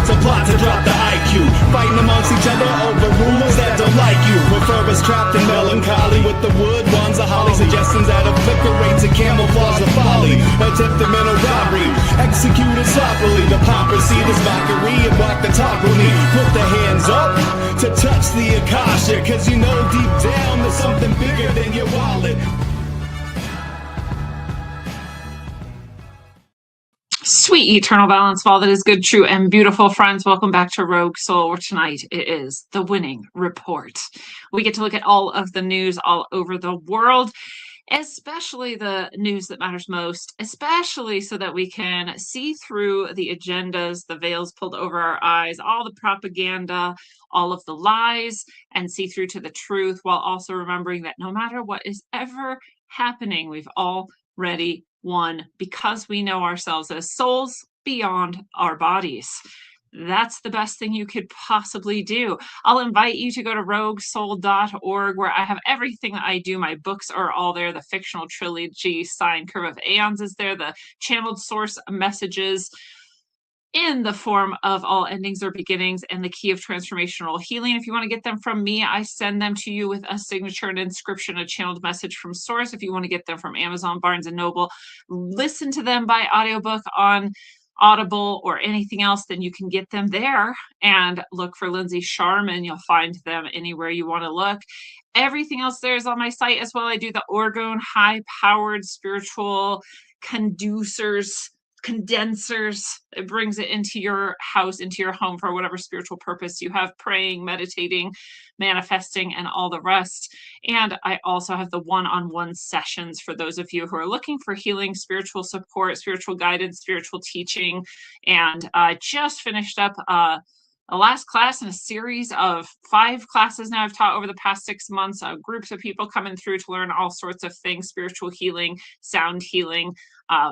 It's a plot to drop the IQ, fighting amongst each other over rumors that don't like you. Prefer us trapped in melancholy with the wood ones, the holly suggestions that obliterates and camouflage the folly. Attempted mental robbery, executed sloppily. The hypocrisy, this mockery, and block the talk with me. Put the hands up to touch the Akasha, cause you know deep down there's something bigger than your wallet. Sweet eternal balance of all that is good, true, and beautiful, friends. Welcome back to Rogue Soul, where tonight it is the winning report. We get to look at all of the news all over the world, especially the news that matters most, especially so that we can see through the agendas, the veils pulled over our eyes, all the propaganda, all of the lies, and see through to the truth, while also remembering that no matter what is ever happening, we've already won, because we know ourselves as souls beyond our bodies. That's the best thing you could possibly do. I'll invite you to go to roguesoul.org, where I have everything that I do. My books are all there. The fictional trilogy, Sine Curve of Aeons, is there. The channeled source messages in the form of All Endings Are Beginnings and the Key of Transformational Healing. If you want to get them from me, I send them to you with a signature, an inscription, a channeled message from source. If you want to get them from Amazon, Barnes & Noble, listen to them by audiobook on Audible or anything else, then you can get them there. And look for Lindsay Sharman. You'll find them anywhere you want to look. Everything else there is on my site as well. I do the orgone, high-powered spiritual condensers. It brings it into your house, into your home, for whatever spiritual purpose you have, praying, meditating, manifesting, and all the rest. And I also have the one-on-one sessions for those of you who are looking for healing, spiritual support, spiritual guidance, spiritual teaching. And I just finished up a last class in a series of 5 classes now I've taught over the past 6 months, groups of people coming through to learn all sorts of things: spiritual healing, sound healing,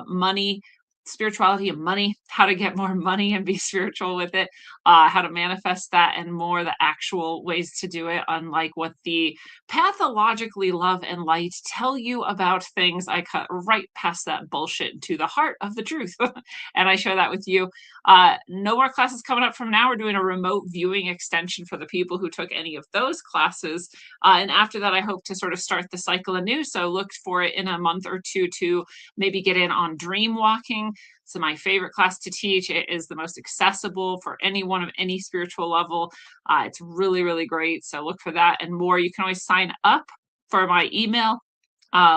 money, spirituality and money, how to get more money and be spiritual with it, how to manifest that, and more, the actual ways to do it, unlike what the pathologically love and light tell you about things. I cut right past that bullshit to the heart of the truth. And I share that with you. No more classes coming up from now. We're doing a remote viewing extension for the people who took any of those classes. And after that, I hope to sort of start the cycle anew. So look for it in a month or two to maybe get in on dream walking. So my favorite class to teach. It is the most accessible for anyone of any spiritual level. It's really, really great. So look for that and more. You can always sign up for my email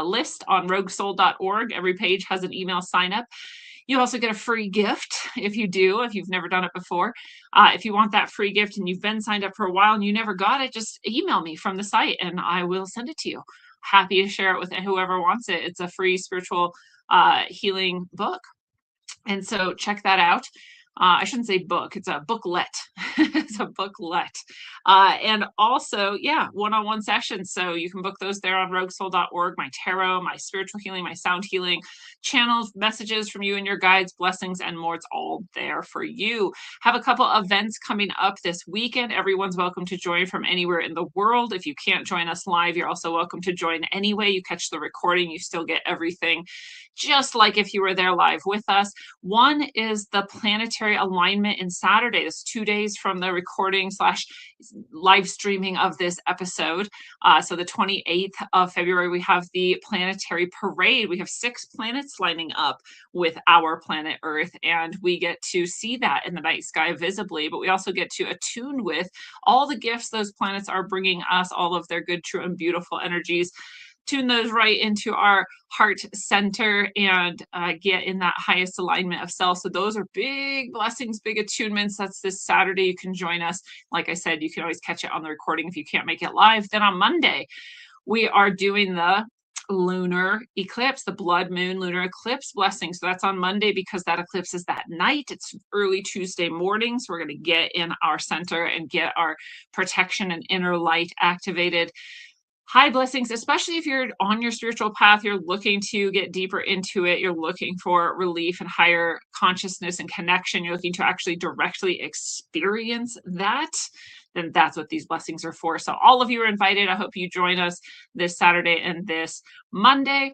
list on roguesoul.org. Every page has an email sign up. You also get a free gift if you've never done it before. If you want that free gift and you've been signed up for a while and you never got it, just email me from the site and I will send it to you. Happy to share it with whoever wants it. It's a free spiritual healing book. And so check that out. I shouldn't say book, it's a booklet. It's a booklet. And also, one-on-one sessions. So you can book those there on roguesoul.org. My tarot, my spiritual healing, my sound healing, channels, messages from you and your guides, blessings, and more. It's all there for you. Have a couple events coming up this weekend. Everyone's welcome to join from anywhere in the world. If you can't join us live, you're also welcome to join anyway. You catch the recording, you still get everything just like if you were there live with us. One is the planetary alignment in Saturday. It's 2 days from the recording / live streaming of this episode. So the 28th of February, we have the planetary parade. We have 6 planets lining up with our planet Earth, and we get to see that in the night sky visibly, but we also get to attune with all the gifts those planets are bringing us, all of their good, true, and beautiful energies. Tune those right into our heart center and get in that highest alignment of self. So those are big blessings, big attunements. That's this Saturday. You can join us. Like I said, you can always catch it on the recording if you can't make it live. Then on Monday, we are doing the lunar eclipse, the blood moon lunar eclipse blessing. So that's on Monday because that eclipse is that night. It's early Tuesday morning. So we're going to get in our center and get our protection and inner light activated. High blessings, especially if you're on your spiritual path, you're looking to get deeper into it, you're looking for relief and higher consciousness and connection, you're looking to actually directly experience that, then that's what these blessings are for. So all of you are invited. I hope you join us this Saturday and this Monday.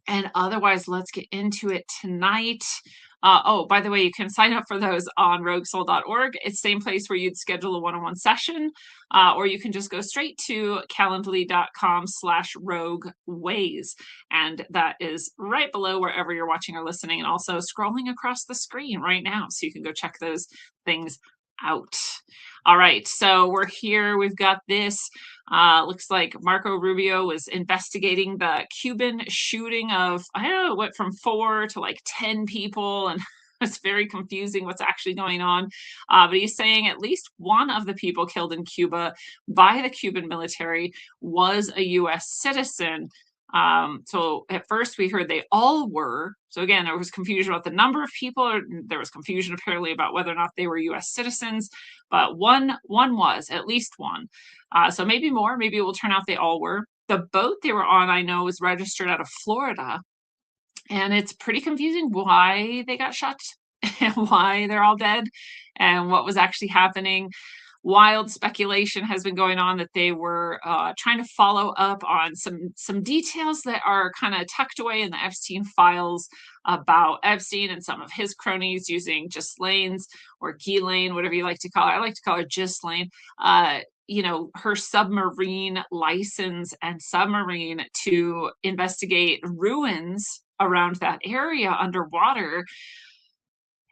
And otherwise, let's get into it tonight. Oh, by the way, you can sign up for those on roguesoul.org. It's the same place where you'd schedule a one-on-one session, or you can just go straight to calendly.com/rogueways. And that is right below wherever you're watching or listening, and also scrolling across the screen right now. So you can go check those things out. All right, so we're here. We've got this. Looks like Marco Rubio was investigating the Cuban shooting of, I don't know, what, from 4 to like 10 people. And it's very confusing what's actually going on. But he's saying at least one of the people killed in Cuba by the Cuban military was a US citizen. So at first we heard they all were. So again, there was confusion about the number of people, or there was confusion apparently about whether or not they were US citizens, but one was, at least one. So maybe more, maybe it will turn out they all were. The boat they were on, I know, was registered out of Florida, and it's pretty confusing why they got shot and why they're all dead and what was actually happening. Wild speculation has been going on that they were trying to follow up on some details that are kind of tucked away in the Epstein files about Epstein and some of his cronies using Ghislaine's, or Ghislaine, whatever you like to call her. I like to call her Ghislaine. You know, her submarine license and submarine to investigate ruins around that area underwater,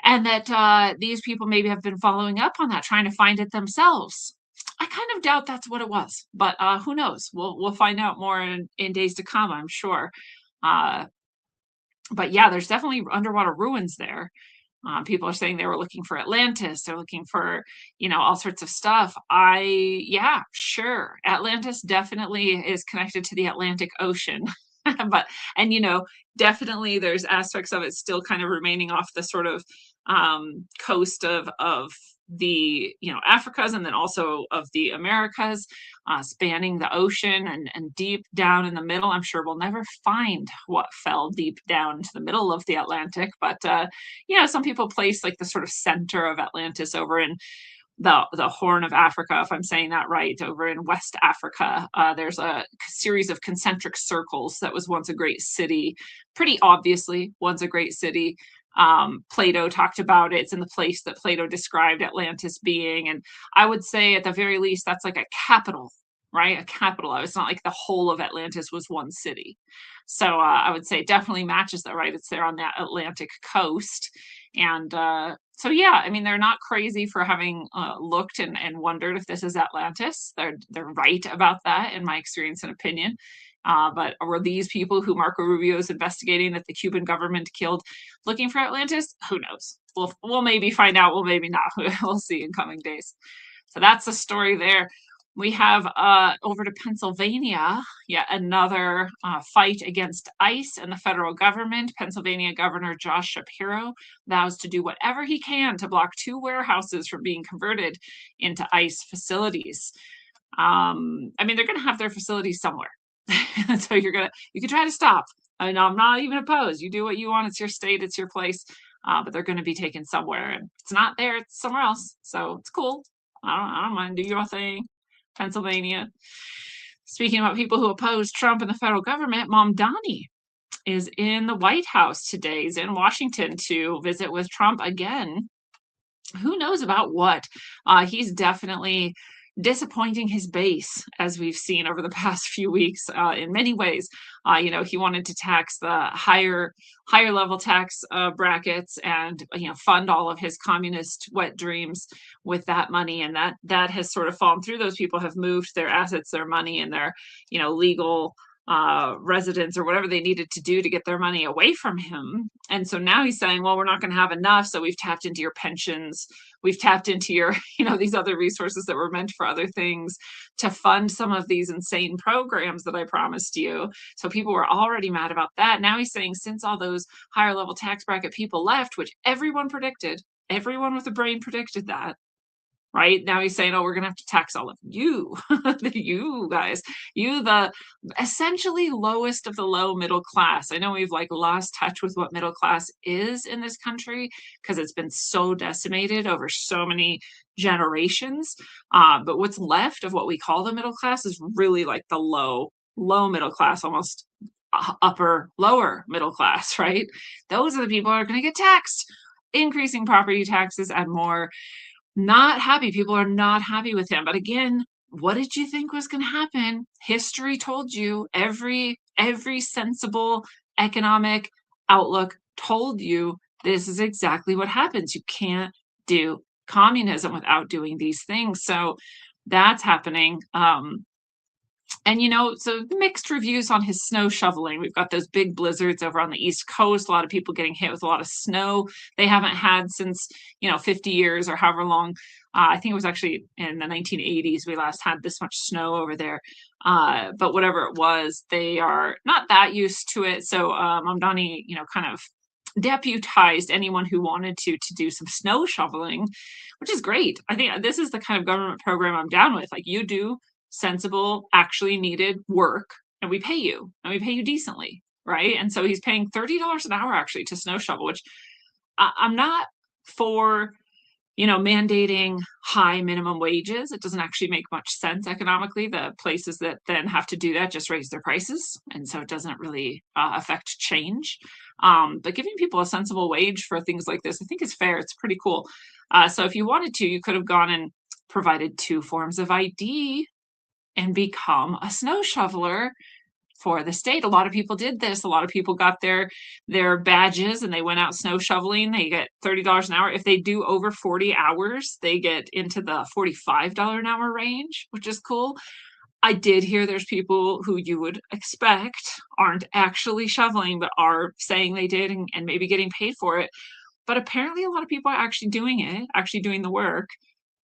and that these people maybe have been following up on that, trying to find it themselves. I kind of doubt that's what it was, but who knows? We'll find out more in days to come, I'm sure. But yeah, there's definitely underwater ruins there. People are saying they were looking for Atlantis. They're looking for, you know, all sorts of stuff. Yeah, sure. Atlantis definitely is connected to the Atlantic Ocean. But, and, you know, definitely there's aspects of it still kind of remaining off the sort of coast of the, you know, Africas, and then also of the Americas, spanning the ocean and deep down in the middle. I'm sure we'll never find what fell deep down into the middle of the Atlantic, but you know, some people place like the sort of center of Atlantis over in the Horn of Africa, if I'm saying that right, over in West Africa. There's a series of concentric circles that was once a great city, pretty obviously once a great city. Plato talked about it. It's in the place that Plato described Atlantis being. And I would say at the very least, that's like a capital, right? A capital. It's not like the whole of Atlantis was one city. So I would say it definitely matches that, right? It's there on that Atlantic coast. And so, yeah, I mean, they're not crazy for having looked and wondered if this is Atlantis. They're right about that, in my experience and opinion. But were these people who Marco Rubio is investigating that the Cuban government killed looking for Atlantis? Who knows? We'll maybe find out. We'll maybe not. We'll see in coming days. So that's the story there. We have over to Pennsylvania, yet another fight against ICE and the federal government. Pennsylvania Governor Josh Shapiro vows to do whatever he can to block 2 warehouses from being converted into ICE facilities. I mean, they're going to have their facilities somewhere. So you can try to stop. I mean, I'm not even opposed. You do what you want. It's your state. It's your place. But they're going to be taken somewhere, and it's not there. It's somewhere else. So it's cool. I don't mind. Do your thing. Pennsylvania. Speaking about people who oppose Trump and the federal government, Mom Donnie is in the White House today. He's in Washington to visit with Trump again. Who knows about what? He's definitely disappointing his base, as we've seen over the past few weeks, in many ways. You know, he wanted to tax the higher level tax brackets, and, you know, fund all of his communist wet dreams with that money, and that has sort of fallen through. Those people have moved their assets, their money, and their, you know, legal residence or whatever they needed to do to get their money away from him. And so now he's saying, well, we're not going to have enough, so we've tapped into your pensions, we've tapped into your, you know, these other resources that were meant for other things to fund some of these insane programs that I promised you. So people were already mad about that. Now he's saying, since all those higher level tax bracket people left, which everyone predicted, everyone with a brain predicted that, right? Now he's saying, oh, we're going to have to tax all of you, you guys, you, the essentially lowest of the low middle class. I know we've like lost touch with what middle class is in this country because it's been so decimated over so many generations. But what's left of what we call the middle class is really like the low middle class, almost upper, lower middle class, right? Those are the people who are going to get taxed, increasing property taxes and more. Not happy. People are not happy with him. But again, what did you think was going to happen? History told you. Every sensible economic outlook told you this is exactly what happens. You can't do communism without doing these things. So that's happening. And so mixed reviews on his snow shoveling. We've got those big blizzards over on the East Coast, a lot of people getting hit with a lot of snow they haven't had since 50 years or however long. I think it was actually in the 1980s we last had this much snow over there. But whatever it was, they are not that used to it. So Mamdani, kind of deputized anyone who wanted to do some snow shoveling, which is great. I think this is the kind of government program I'm down with. Like, you do sensible, actually needed work, and we pay you decently, right? And so he's paying $30 an hour actually to snow shovel, which I'm not for, mandating high minimum wages. It doesn't actually make much sense economically. The places that then have to do that just raise their prices, and so it doesn't really affect change. But giving people a sensible wage for things like this, I think is fair. It's pretty cool. So if you wanted to, you could have gone and provided 2 forms of ID and become a snow shoveler for the state. A lot of people did this. A lot of people got their badges and they went out snow shoveling. They get $30 an hour. If they do over 40 hours, they get into the $45 an hour range, which is cool. I did hear there's people who you would expect aren't actually shoveling, but are saying they did and maybe getting paid for it. But apparently a lot of people are actually doing it, actually doing the work,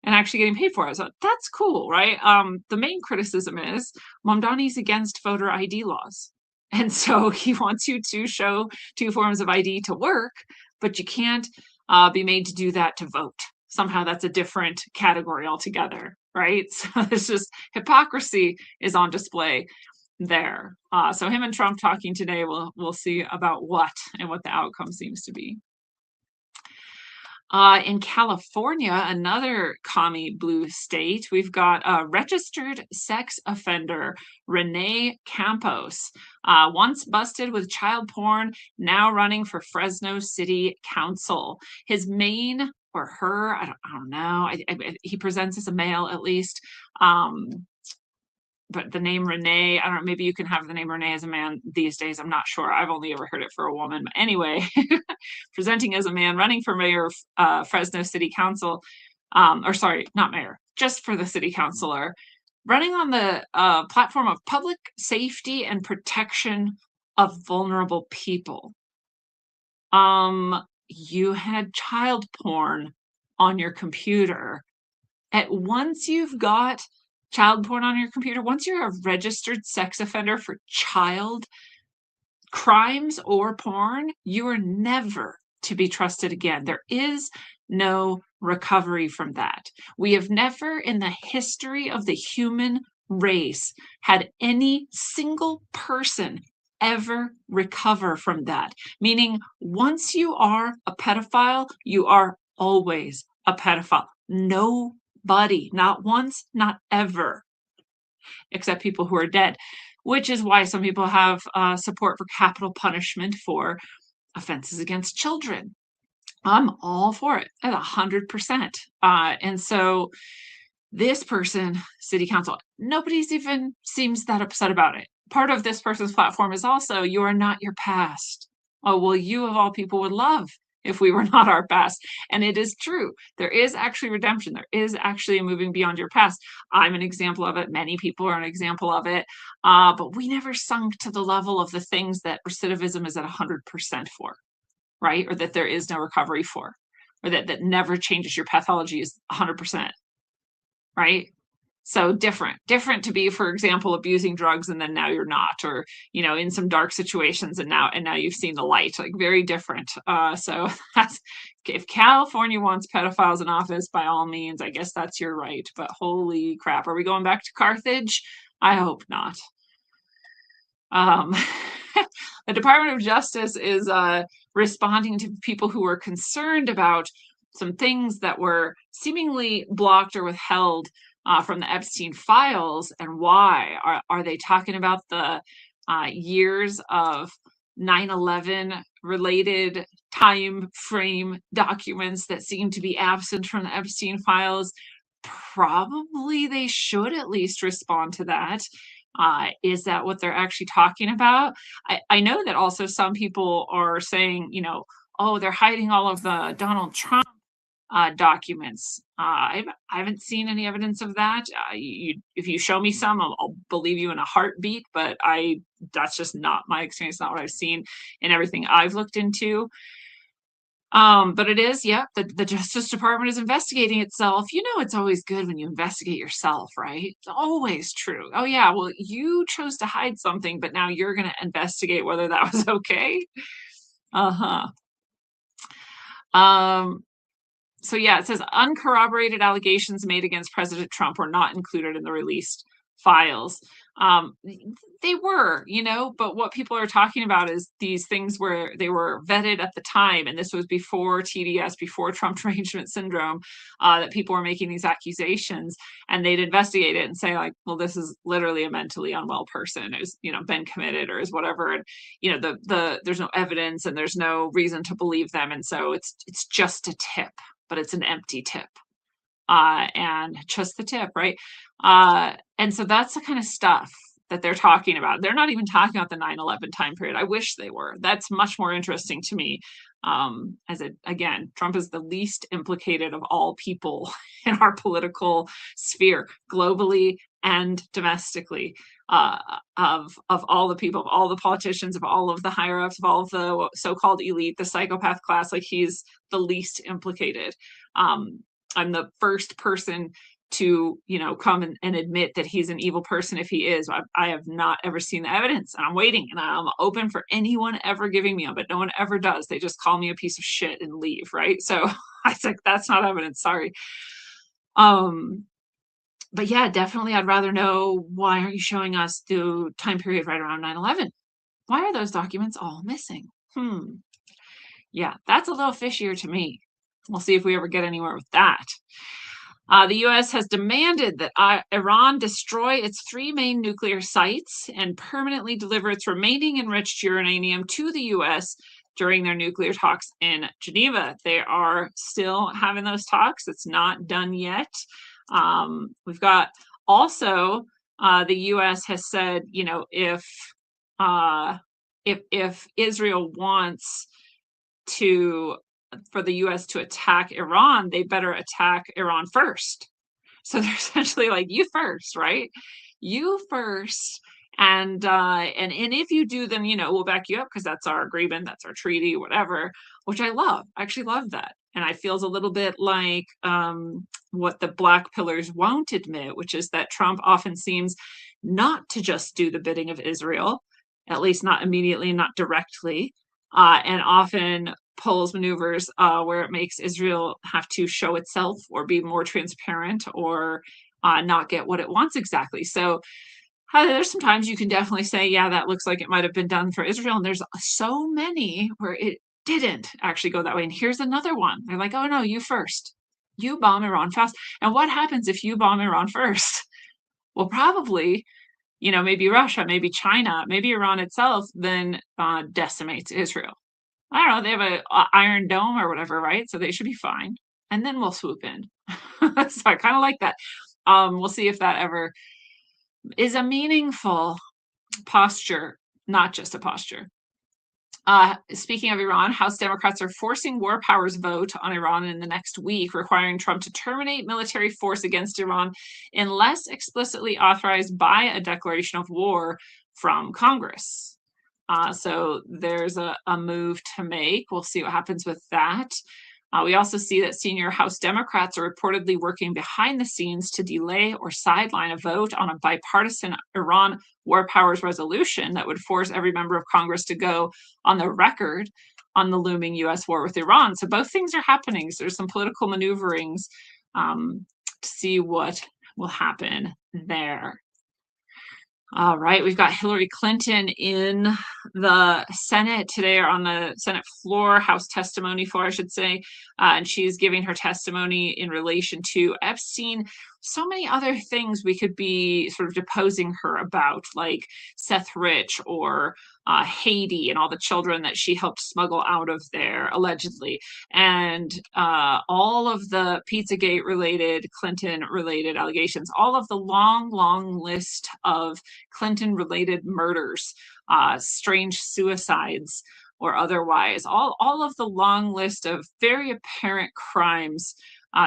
and actually getting paid for it. So that's cool, right? The main criticism is Mamdani's against voter ID laws. And so he wants you to show 2 forms of ID to work, but you can't be made to do that to vote. Somehow that's a different category altogether, right? So it's just hypocrisy is on display there. So him and Trump talking today, we'll see about what and what the outcome seems to be. In California, another commie blue state, we've got a registered sex offender, Rene Campos, once busted with child porn, now running for Fresno City Council. His main, or her, I don't know, he presents as a male at least, but the name Renee, I don't know, maybe you can have the name Renee as a man these days. I'm not sure. I've only ever heard it for a woman. But anyway, presenting as a man, running for mayor of Fresno City Council, or sorry, not mayor, just for the city councilor, running on the platform of public safety and protection of vulnerable people. You had child porn on your computer. Once you've got child porn on your computer, once you're a registered sex offender for child crimes or porn, you are never to be trusted again. There is no recovery from that. We have never in the history of the human race had any single person ever recover from that. Meaning, once you are a pedophile, you are always a pedophile. Nobody, not once, not ever, except people who are dead, which is why some people have support for capital punishment for offenses against children. I'm all for it at 100%. And so this person, city council, nobody's even seems that upset about it. Part of this person's platform is also, you are not your past. Oh, well, you of all people would love if we were not our past. And it is true. There is actually redemption. There is actually a moving beyond your past. I'm an example of it. Many people are an example of it. But we never sunk to the level of the things that recidivism is at 100% for, right? Or that there is no recovery for, or that never changes your pathology is 100%, right? So different to be, for example, abusing drugs and then now you're not, or in some dark situations and now you've seen the light. Like, very different. So that's, if California wants pedophiles in office, by all means, I guess that's your right. But holy crap, are we going back to Carthage? I hope not. The Department of Justice is responding to people who were concerned about some things that were seemingly blocked or withheld from the Epstein files. And why are they talking about the years of 9/11 related time frame documents that seem to be absent from the Epstein files, probably they should at least respond to that. Is that what they're actually talking about? I know that also some people are saying, oh, they're hiding all of the Donald Trump documents. I haven't seen any evidence of that. If you show me some, I'll believe you in a heartbeat. But that's just not my experience, not what I've seen in everything I've looked into. But it is, yeah, the Justice Department is investigating itself. It's always good when you investigate yourself, right? It's always true. Oh yeah, well, you chose to hide something, but now you're going to investigate whether that was okay. Uh-huh. So yeah, it says uncorroborated allegations made against President Trump were not included in the released files. They were, but what people are talking about is these things where they were vetted at the time, and this was before TDS, before Trump derangement syndrome, that people were making these accusations, and they'd investigate it and say like, well, this is literally a mentally unwell person who's, been committed or is whatever, and there's no evidence and there's no reason to believe them, and so it's just a tip, but it's an empty tip. And just the tip, right? And so that's the kind of stuff that they're talking about. They're not even talking about the 9/11 time period. I wish they were. That's much more interesting to me. Again, Trump is the least implicated of all people in our political sphere, globally and domestically. Of all the people, of all the politicians, of all of the higher ups, of all of the so-called elite, the psychopath class, like he's the least implicated. I'm the first person to, come and admit that he's an evil person if he is. I have not ever seen the evidence, and I'm waiting, and I'm open for anyone ever giving me them, but no one ever does. They just call me a piece of shit and leave, right? So I was like, that's not evidence, sorry. But yeah, definitely I'd rather know, why aren't you showing us the time period right around 9/11? Why are those documents all missing? Yeah, that's a little fishier to me. We'll see if we ever get anywhere with that. The U.S. has demanded that Iran destroy its 3 main nuclear sites and permanently deliver its remaining enriched uranium to the U.S. during their nuclear talks in Geneva. They are still having those talks. It's not done yet. We've got also the U.S. has said, if Israel wants for the U.S. to attack Iran, they better attack Iran first. So they're essentially like, you first, right? You first. And if you do, then, we'll back you up because that's our agreement, that's our treaty, whatever, which I love. I actually love that. And I feels a little bit like what the Black Pillars won't admit, which is that Trump often seems not to just do the bidding of Israel, at least not immediately, not directly, and often pulls maneuvers where it makes Israel have to show itself or be more transparent or not get what it wants exactly. So there's sometimes you can definitely say, yeah, that looks like it might have been done for Israel. And there's so many where it didn't actually go that way. And here's another one. They're like, oh, no, you first. You bomb Iran fast. And what happens if you bomb Iran first? Well, probably, maybe Russia, maybe China, maybe Iran itself then decimates Israel. I don't know, they have a Iron Dome or whatever, right? So they should be fine. And then we'll swoop in. So I kind of like that. We'll see if that ever is a meaningful posture, not just a posture. Speaking of Iran, House Democrats are forcing war powers vote on Iran in the next week, requiring Trump to terminate military force against Iran unless explicitly authorized by a declaration of war from Congress. So there's a move to make. We'll see what happens with that. We also see that senior House Democrats are reportedly working behind the scenes to delay or sideline a vote on a bipartisan Iran war powers resolution that would force every member of Congress to go on the record on the looming U.S. war with Iran. So both things are happening. So there's some political maneuverings to see what will happen there. All right, we've got Hillary Clinton in the Senate today, or on the Senate floor, House testimony floor, I should say, and she's giving her testimony in relation to Epstein. so many other things we could be sort of deposing her about, like Seth Rich or Haiti and all the children that she helped smuggle out of there, allegedly, and all of the Pizzagate related, Clinton related allegations, all of the long, long list of Clinton related murders, strange suicides, or otherwise, all of the long list of very apparent crimes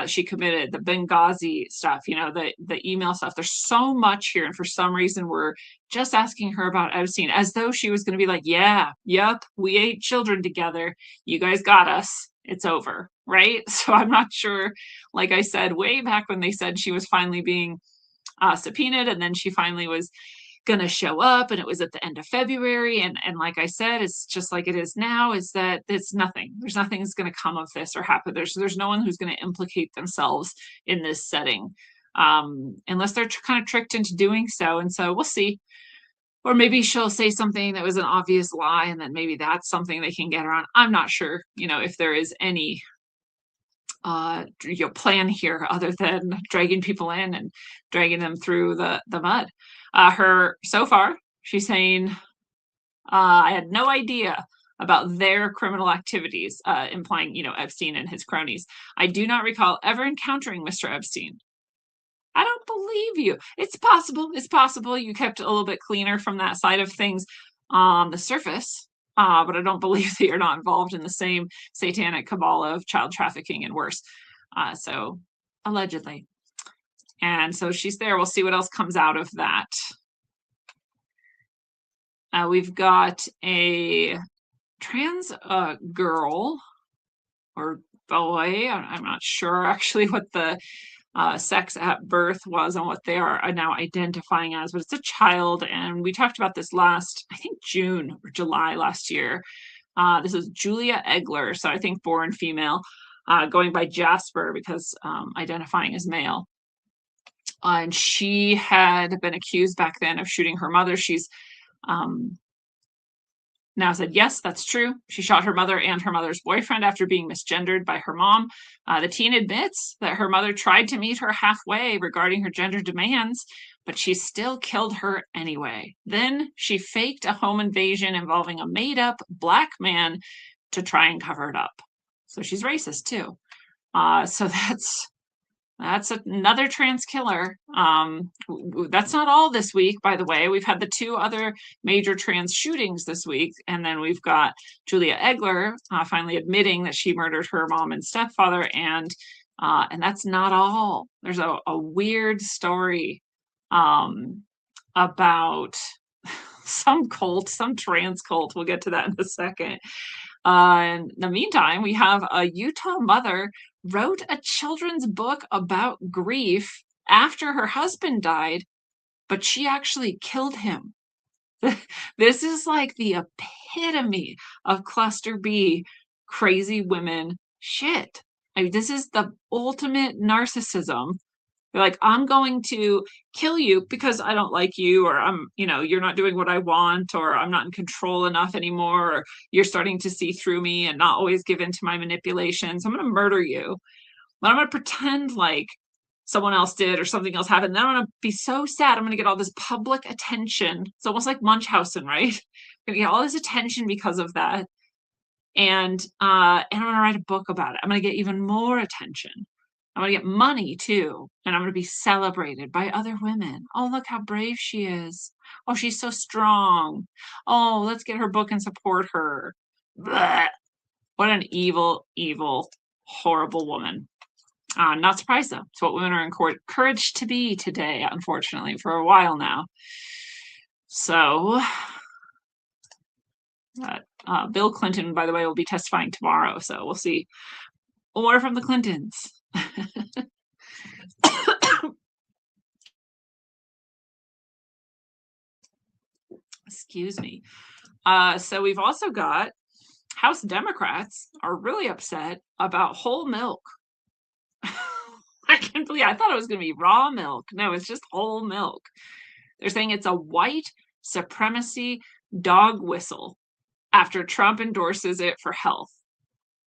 she committed, the Benghazi stuff, the email stuff. There's so much here, and for some reason, we're just asking her about Epstein as though she was going to be like, yeah, yep, we ate children together. You guys got us. It's over, right? So I'm not sure. Like I said, way back when they said she was finally being subpoenaed, and then she finally was going to show up, and it was at the end of February, and like I said, it's just like it is now, is that there's nothing that's going to come of this or happen. There's no one who's going to implicate themselves in this setting, unless they're kind of tricked into doing so. And so we'll see. Or maybe she'll say something that was an obvious lie, and then maybe that's something they can get around. I'm not sure, if there is any plan here other than dragging people in and dragging them through the mud. So far, she's saying, I had no idea about their criminal activities, implying, Epstein and his cronies. I do not recall ever encountering Mr. Epstein. I don't believe you. It's possible. It's possible you kept a little bit cleaner from that side of things on the surface. But I don't believe that you're not involved in the same satanic cabal of child trafficking and worse. So allegedly. And so she's there. We'll see what else comes out of that. We've got a trans girl or boy. I'm not sure actually what the sex at birth was and what they are now identifying as, but it's a child. And we talked about this last, I think, June or July last year. This is Julia Egler, so I think born female, going by Jasper because identifying as male. And she had been accused back then of shooting her mother. She's now said, yes, that's true. She shot her mother and her mother's boyfriend after being misgendered by her mom. The teen admits that her mother tried to meet her halfway regarding her gender demands, but she still killed her anyway. Then she faked a home invasion involving a made-up black man to try and cover it up. So she's racist too. So that's another trans killer. That's not all this week, by the way. We've had the 2 other major trans shootings this week, and then we've got Julia Egler finally admitting that she murdered her mom and stepfather, and that's not all. There's a weird story about some cult, some trans cult. We'll get to that in a second. In the meantime, we have a Utah mother wrote a children's book about grief after her husband died, but she actually killed him. This is like the epitome of cluster B crazy women shit. I mean, this is the ultimate narcissism. They're like, I'm going to kill you because I don't like you, or you're not doing what I want, or I'm not in control enough anymore, or you're starting to see through me and not always give in to my manipulations. I'm going to murder you. But I'm going to pretend like someone else did or something else happened. Then I'm going to be so sad. I'm going to get all this public attention. It's almost like Munchausen, right? I'm going to get all this attention because of that. And I'm going to write a book about it. I'm going to get even more attention. I'm going to get money too. And I'm going to be celebrated by other women. Oh, look how brave she is. Oh, she's so strong. Oh, let's get her book and support her. Blech. What an evil, evil, horrible woman. Not surprised though. It's what women are encouraged to be today, unfortunately, for a while now. So, Bill Clinton, by the way, will be testifying tomorrow. So we'll see more from the Clintons. Excuse me. So we've also got House Democrats are really upset about whole milk. I can't believe, I thought it was going to be raw milk. No, it's just whole milk. They're saying it's a white supremacy dog whistle after Trump endorses it for health.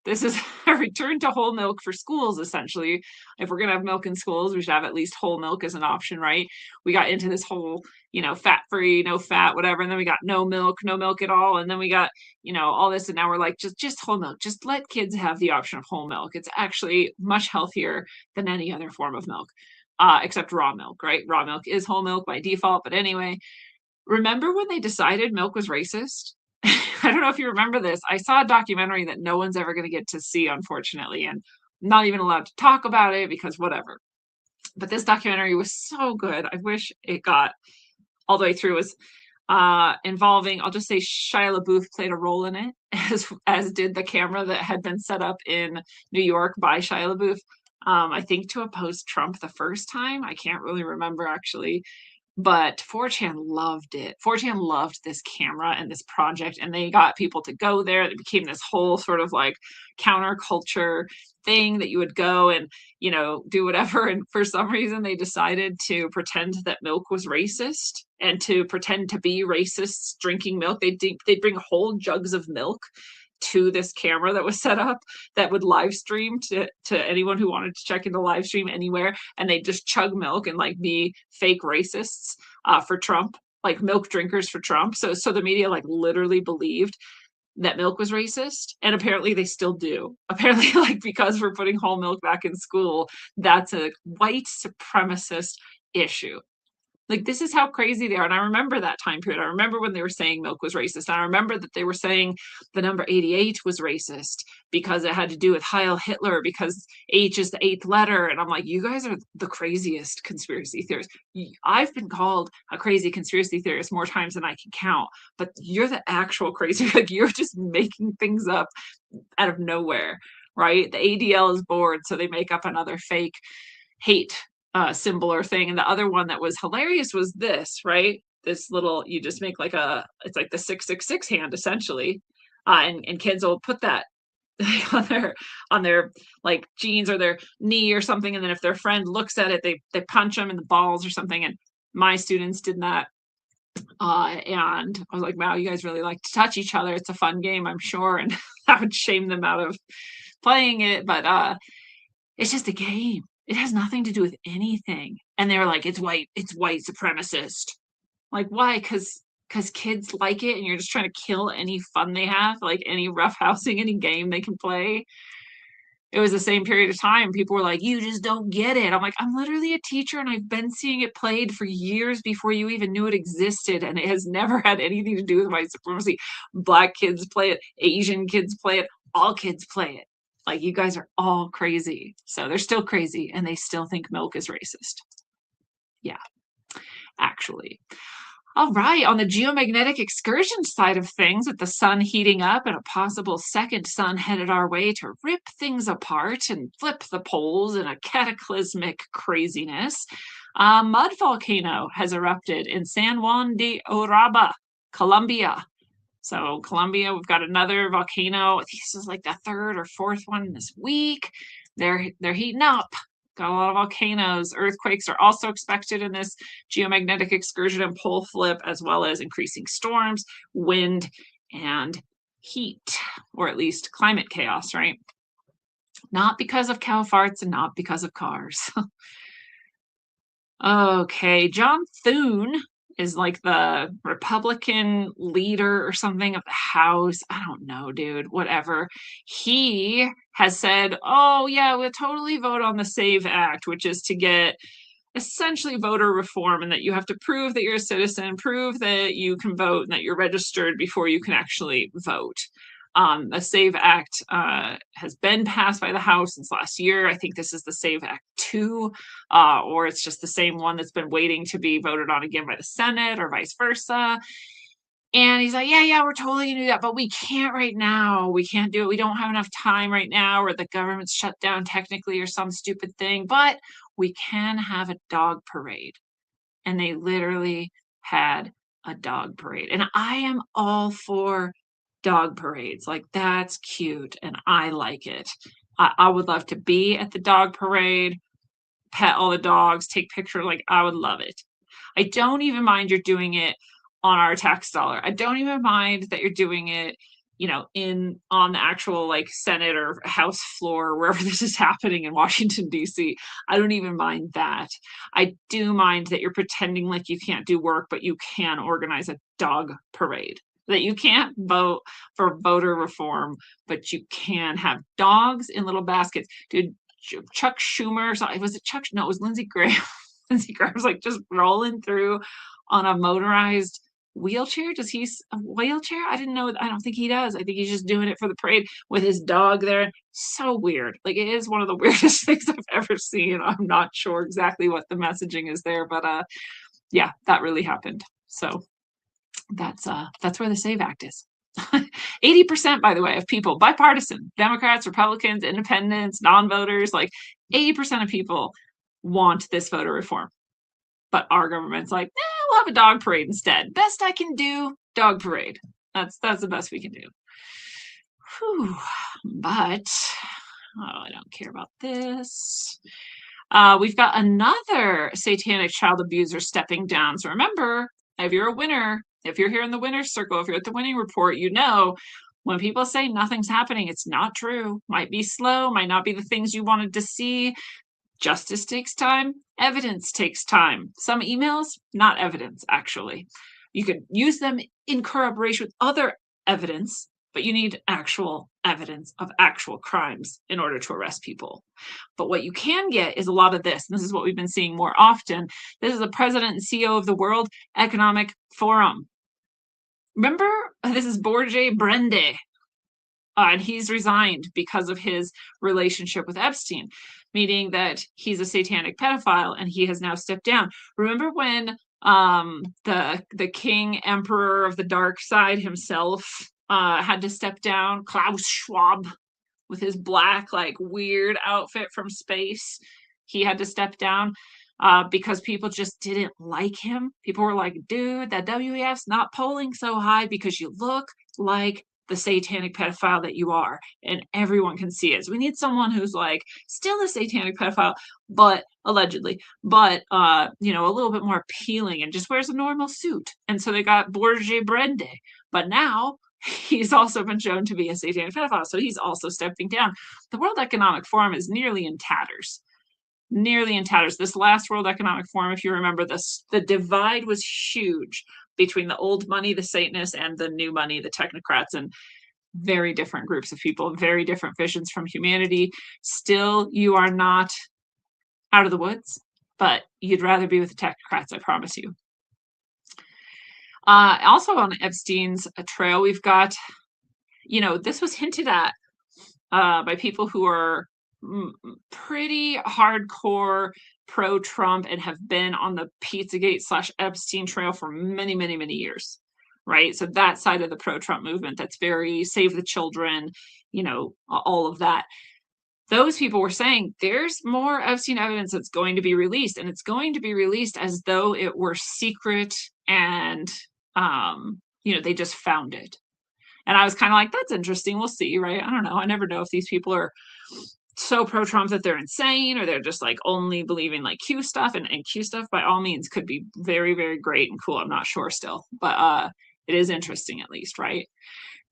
This is a return to whole milk for schools, essentially. If we're going to have milk in schools, we should have at least whole milk as an option, right? We got into this whole, fat free, no fat, whatever. And then we got no milk at all. And then we got, all this. And now we're like, just whole milk. Just let kids have the option of whole milk. It's actually much healthier than any other form of milk, except raw milk, right? Raw milk is whole milk by default. But anyway, remember when they decided milk was racist? I don't know if you remember this. I saw a documentary that no one's ever going to get to see, unfortunately, and I'm not even allowed to talk about it because whatever. But this documentary was so good. I wish it got all the way through. It was involving, I'll just say Shia LaBeouf played a role in it, as did the camera that had been set up in New York by Shia LaBeouf. I think to oppose Trump the first time. I can't really remember actually. But 4chan loved it. 4chan loved this camera and this project, and they got people to go there. It became this whole sort of like counterculture thing that you would go and, do whatever. And for some reason, they decided to pretend that milk was racist and to pretend to be racists drinking milk. They'd bring whole jugs of milk to this camera that was set up that would live stream to anyone who wanted to check into live stream anywhere, and they just chug milk and like be fake racists for Trump, like milk drinkers for Trump. So the media like literally believed that milk was racist, and apparently they still do. Apparently, like, because we're putting whole milk back in school, that's a white supremacist issue. Like, this is how crazy they are. And I remember that time period. I remember when they were saying milk was racist. And I remember that they were saying the number 88 was racist because it had to do with Heil Hitler, because H is the 8th letter. And I'm like, you guys are the craziest conspiracy theorists. I've been called a crazy conspiracy theorist more times than I can count, but you're the actual crazy. Like, you're just making things up out of nowhere, right? The ADL is bored, so they make up another fake hate symbol or thing. And the other one that was hilarious was this, right? This little, you just make like it's like the 666 hand essentially. And kids will put that on their like jeans or their knee or something. And then if their friend looks at it, they punch them in the balls or something. And my students did that. And I was like, wow, you guys really like to touch each other. It's a fun game, I'm sure. And I would shame them out of playing it. But it's just a game. It has nothing to do with anything. And they were like, it's white supremacist. Like, why? Because kids like it and you're just trying to kill any fun they have, like any roughhousing, any game they can play. It was the same period of time. People were like, you just don't get it. I'm like, I'm literally a teacher and I've been seeing it played for years before you even knew it existed. And it has never had anything to do with white supremacy. Black kids play it. Asian kids play it. All kids play it. Like, you guys are all crazy. So they're still crazy and they still think milk is racist. Yeah, actually. All right, on the geomagnetic excursion side of things, with the sun heating up and a possible second sun headed our way to rip things apart and flip the poles in a cataclysmic craziness, a mud volcano has erupted in San Juan de Uraba, Colombia. So Colombia, we've got another volcano. This is like the 3rd or 4th one this week. They're heating up. Got a lot of volcanoes. Earthquakes are also expected in this geomagnetic excursion and pole flip, as well as increasing storms, wind, and heat, or at least climate chaos, right? Not because of cow farts and not because of cars. Okay, John Thune is like the Republican leader or something of the House. I don't know, dude, whatever. He has said, oh, yeah, we'll totally vote on the SAVE Act, which is to get essentially voter reform, and that you have to prove that you're a citizen, prove that you can vote, and that you're registered before you can actually vote. The SAVE Act has been passed by the House since last year. I think this is the SAVE Act 2, or it's just the same one that's been waiting to be voted on again by the Senate or vice versa. And he's like, yeah, we're totally going to do that, but we can't right now. We can't do it. We don't have enough time right now, or the government's shut down technically or some stupid thing, but we can have a dog parade. And they literally had a dog parade. And I am all for dog parades. Like, that's cute and I like it. I would love to be at the dog parade, pet all the dogs, take pictures. Like, I would love it. I don't even mind you're doing it on our tax dollar. I don't even mind that you're doing it in on the actual like Senate or House floor, wherever this is happening in Washington, D.C. I don't even mind that. I do mind that you're pretending like you can't do work, but you can organize a dog parade. That you can't vote for voter reform, but you can have dogs in little baskets. Dude, Chuck Schumer, was it Chuck? No, it was Lindsey Graham. Lindsey Graham's like just rolling through on a motorized wheelchair. Does he a wheelchair? I didn't know. I don't think he does. I think he's just doing it for the parade with his dog there. So weird. Like, it is one of the weirdest things I've ever seen. I'm not sure exactly what the messaging is there, but yeah, that really happened. So that's where the SAVE Act is. 80%, by the way, of people, bipartisan, Democrats, Republicans, independents, non-voters, like 80% of people want this voter reform. But our government's like, we'll have a dog parade instead. Best I can do, dog parade. That's the best we can do. Whew. But I don't care about this. We've got another satanic child abuser stepping down. So remember, if you're a winner, if you're here in the winner's circle, if you're at the winning report, you know when people say nothing's happening, it's not true. Might be slow, might not be the things you wanted to see. Justice takes time. Evidence takes time. Some emails, not evidence, actually. You could use them in corroboration with other evidence, but you need actual evidence of actual crimes in order to arrest people. But what you can get is a lot of this. And this is what we've been seeing more often. This is the president and CEO of the World Economic Forum. Remember, this is Borje Brende. And he's resigned because of his relationship with Epstein, meaning that he's a satanic pedophile and he has now stepped down. Remember when the king emperor of the dark side himself had to step down, Klaus Schwab, with his black, like, weird outfit from space? He had to step down because people just didn't like him. People were like, dude, that WEF's not polling so high because you look like the satanic pedophile that you are, and everyone can see it. So we need someone who's like still a satanic pedophile, but allegedly, but a little bit more appealing and just wears a normal suit. And so they got Borje Brende, but now he's also been shown to be a satanic pedophile, so he's also stepping down. The World Economic Forum is nearly in tatters. This last World Economic Forum, if you remember this, the divide was huge between the old money, the Satanists, and the new money, the technocrats, and very different groups of people, very different visions from humanity. Still, you are not out of the woods, but you'd rather be with the technocrats, I promise you. Also on Epstein's trail, we've got, this was hinted at by people who are pretty hardcore pro-Trump and have been on the Pizzagate/Epstein trail for many, many, many years, right? So that side of the pro-Trump movement, that's very save the children, all of that. Those people were saying there's more Epstein evidence that's going to be released, and it's going to be released as though it were secret and, they just found it. And I was kind of like, that's interesting. We'll see, right? I don't know. I never know if these people are so pro-Trump that they're insane, or they're just like only believing like Q stuff, and Q stuff by all means could be very, very great and cool. I'm not sure still, but it is interesting at least, right?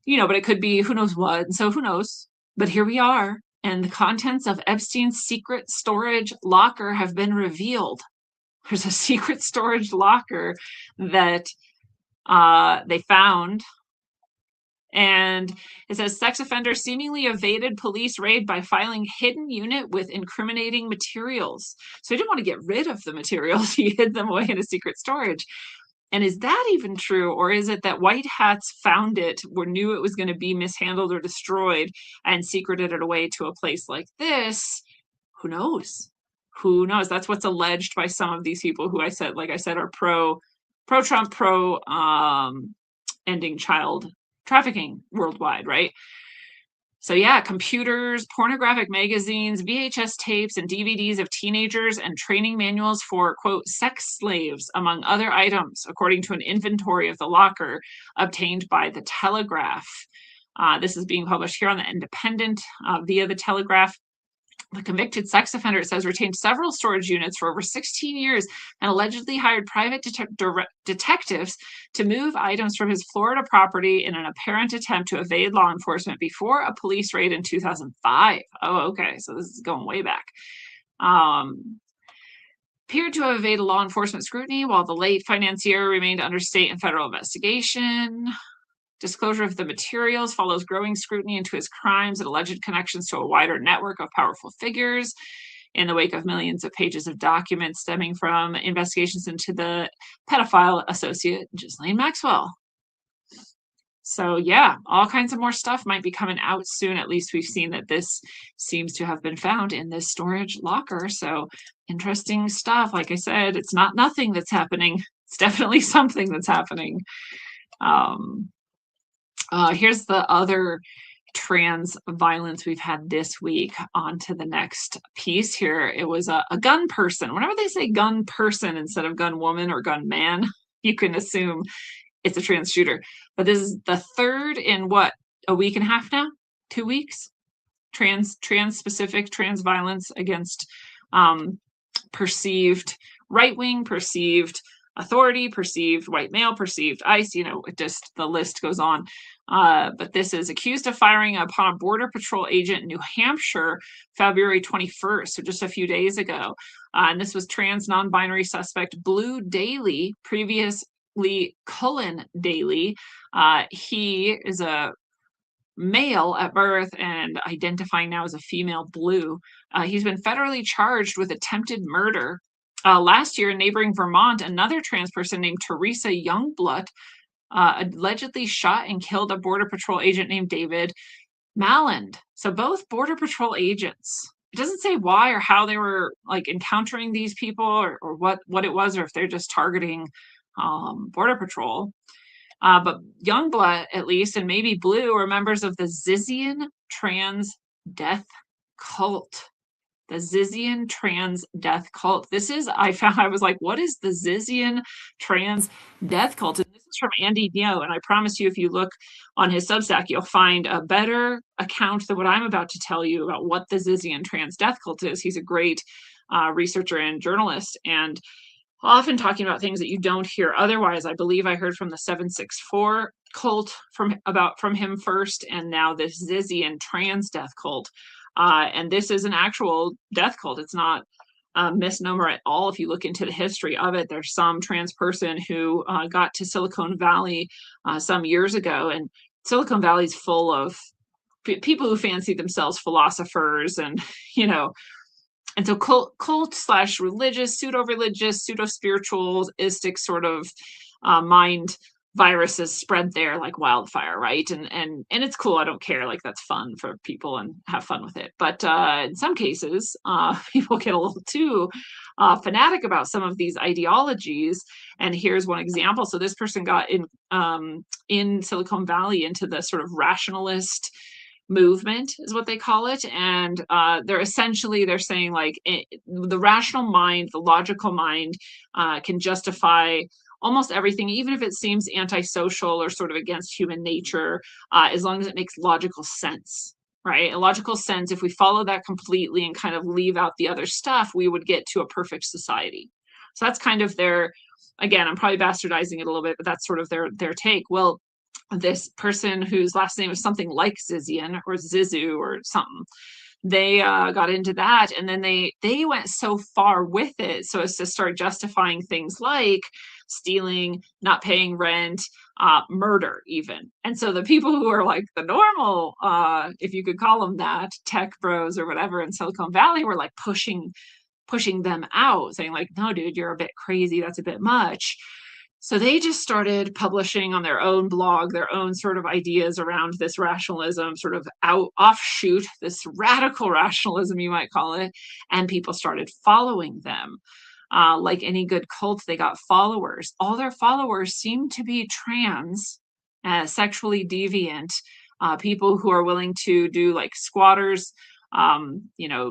But it could be who knows what. And so who knows? But here we are, and the contents of Epstein's secret storage locker have been revealed. There's a secret storage locker that they found. And it says sex offender seemingly evaded police raid by filing hidden unit with incriminating materials. So he didn't want to get rid of the materials. He hid them away in a secret storage. And is that even true? Or is it that white hats found it or knew it was going to be mishandled or destroyed and secreted it away to a place like this? Who knows? Who knows? That's what's alleged by some of these people who like I said, are pro-Trump, ending child trafficking worldwide, right? So yeah, computers, pornographic magazines, VHS tapes, and DVDs of teenagers, and training manuals for, quote, sex slaves, among other items, according to an inventory of the locker obtained by The Telegraph. This is being published here on The Independent via The Telegraph. The convicted sex offender, it says, retained several storage units for over 16 years and allegedly hired private detectives to move items from his Florida property in an apparent attempt to evade law enforcement before a police raid in 2005. Oh, okay. So this is going way back. Appeared to have evaded law enforcement scrutiny while the late financier remained under state and federal investigation. Disclosure of the materials follows growing scrutiny into his crimes and alleged connections to a wider network of powerful figures in the wake of millions of pages of documents stemming from investigations into the pedophile associate, Ghislaine Maxwell. So yeah, all kinds of more stuff might be coming out soon. At least we've seen that this seems to have been found in this storage locker. So interesting stuff. Like I said, it's not nothing that's happening. It's definitely something that's happening. Here's the other trans violence we've had this week. On to the next piece here. It was a gun person. Whenever they say gun person instead of gun woman or gun man, you can assume it's a trans shooter. But this is the third in what, a week and a half now? 2 weeks? Trans-specific trans violence against perceived right-wing, perceived authority, perceived white male, perceived ICE, it just, the list goes on. But this is accused of firing upon a Border Patrol agent in New Hampshire, February 21st, so just a few days ago. And this was trans non-binary suspect Blue Daly, previously Cullen Daly. He is a male at birth and identifying now as a female, Blue. He's been federally charged with attempted murder. Last year in neighboring Vermont, another trans person named Teresa Youngblood allegedly shot and killed a Border Patrol agent named David Malland. So both Border Patrol agents. It doesn't say why or how they were like encountering these people or what it was, or if they're just targeting Border Patrol. But Youngblood, at least, and maybe Blue, are members of the Zizian trans death cult. The Zizian trans death cult. This is, I was like, what is the Zizian trans death cult? And this is from Andy Neo. And I promise you, if you look on his Substack, you'll find a better account than what I'm about to tell you about what the Zizian trans death cult is. He's a great researcher and journalist, and often talking about things that you don't hear otherwise. I believe I heard from the 764 cult from him first, and now this Zizian trans death cult. And this is an actual death cult. It's not a misnomer at all. If you look into the history of it, there's some trans person who got to Silicon Valley some years ago, and Silicon Valley is full of people who fancy themselves philosophers, and and so cult / religious, pseudo-religious, pseudo-spiritualistic sort of mind viruses spread there like wildfire, right? And it's cool. I don't care. Like, that's fun for people and have fun with it. But in some cases, people get a little too fanatic about some of these ideologies. And here's one example. So this person got in Silicon Valley into the sort of rationalist movement is what they call it, and they're saying like the rational mind, the logical mind can justify almost everything, even if it seems antisocial or sort of against human nature, as long as it makes logical sense, right? A logical sense, if we follow that completely and kind of leave out the other stuff, we would get to a perfect society. So that's kind of their, again, I'm probably bastardizing it a little bit, but that's sort of their take. Well, this person whose last name is something like Zizian or Zizu or something, they got into that, and then they went so far with it so as to start justifying things like stealing, not paying rent, murder even. And so the people who are like the normal, if you could call them that, tech bros or whatever in Silicon Valley were like pushing them out, saying like, no, dude, you're a bit crazy. That's a bit much. So they just started publishing on their own blog, their own sort of ideas around this rationalism, sort of offshoot, this radical rationalism, you might call it. And people started following them. Like any good cult, they got followers. All their followers seem to be trans, sexually deviant, people who are willing to do like squatters,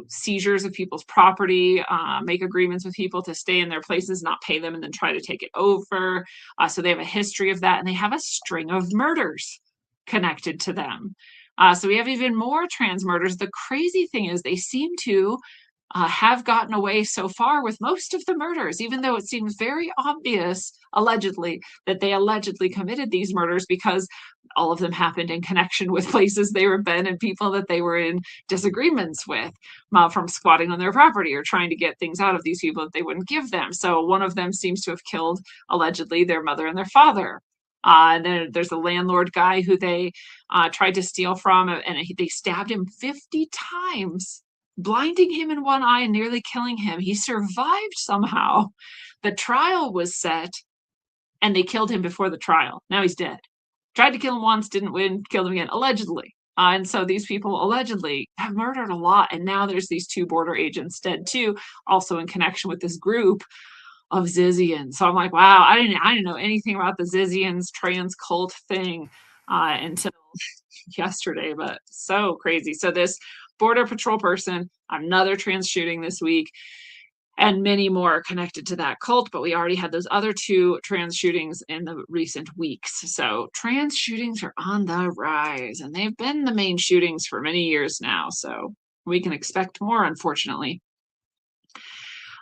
seizures of people's property, make agreements with people to stay in their places, not pay them, and then try to take it over. So they have a history of that, and they have a string of murders connected to them. So we have even more trans murders. The crazy thing is they seem to have gotten away so far with most of the murders, even though it seems very obvious, allegedly, that they allegedly committed these murders because all of them happened in connection with places they were been and people that they were in disagreements with, from squatting on their property or trying to get things out of these people that they wouldn't give them. So one of them seems to have killed, allegedly, their mother and their father. There's a landlord guy who they tried to steal from, and they stabbed him 50 times, blinding him in one eye and nearly killing him. He survived somehow. The trial was set, and they killed him before the trial. Now he's dead. Tried to kill him once, didn't win, killed him again, allegedly. And so these people allegedly have murdered a lot. And now there's these 2 border agents dead too, also in connection with this group of Zizians. So I'm like, wow, I didn't know anything about the Zizians trans cult thing until yesterday, but so crazy. So this Border Patrol person, another trans shooting this week, and many more connected to that cult, but we already had those other 2 trans shootings in the recent weeks. So trans shootings are on the rise, and they've been the main shootings for many years now. So we can expect more, unfortunately.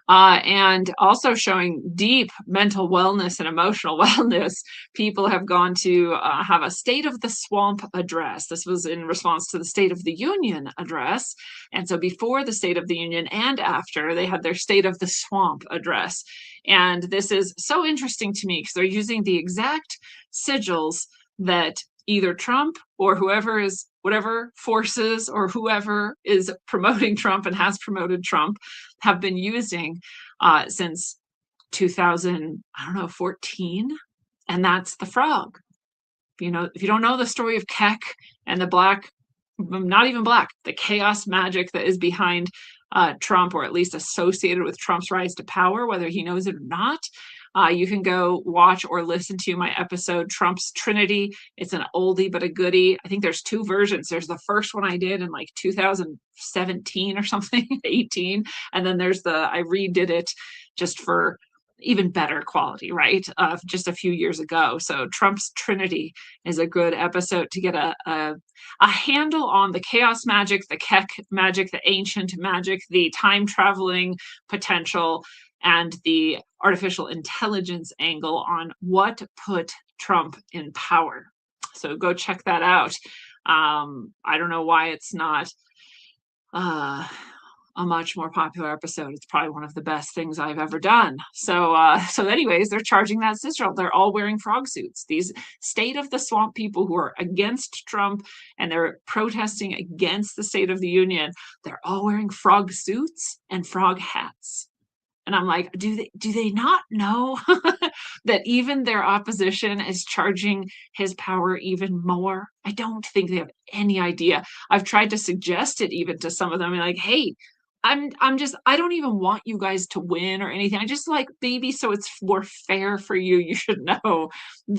And also showing deep mental wellness and emotional wellness. People have gone to have a State of the Swamp address. This was in response to the State of the Union address. And so before the State of the Union and after, they had their State of the Swamp address. And this is so interesting to me because they're using the exact sigils that either Trump or whatever forces or whoever is promoting Trump and has promoted Trump have been using since 2014, and that's the frog. If you don't know the story of Keck and the black, not even black, the chaos magic that is behind Trump, or at least associated with Trump's rise to power, whether he knows it or not, you can go watch or listen to my episode, Trump's Trinity. It's an oldie but a goodie. I think there's 2 versions. There's the first one I did in like 2017 or something, 18. And then there's I redid it just for even better quality, right? Just a few years ago. So Trump's Trinity is a good episode to get a handle on the chaos magic, the Keck magic, the ancient magic, the time traveling potential, and the artificial intelligence angle on what put Trump in power. So go check that out. I don't know why it's not a much more popular episode. It's probably one of the best things I've ever done. So anyways, they're charging that sigil. They're all wearing frog suits. These State of the Swamp people who are against Trump and they're protesting against the State of the Union, they're all wearing frog suits and frog hats. And I'm like, do they not know that even their opposition is charging his power even more? I don't think they have any idea. I've tried to suggest it even to some of them, like, hey, I don't even want you guys to win or anything. I just like, maybe so it's more fair for you. You should know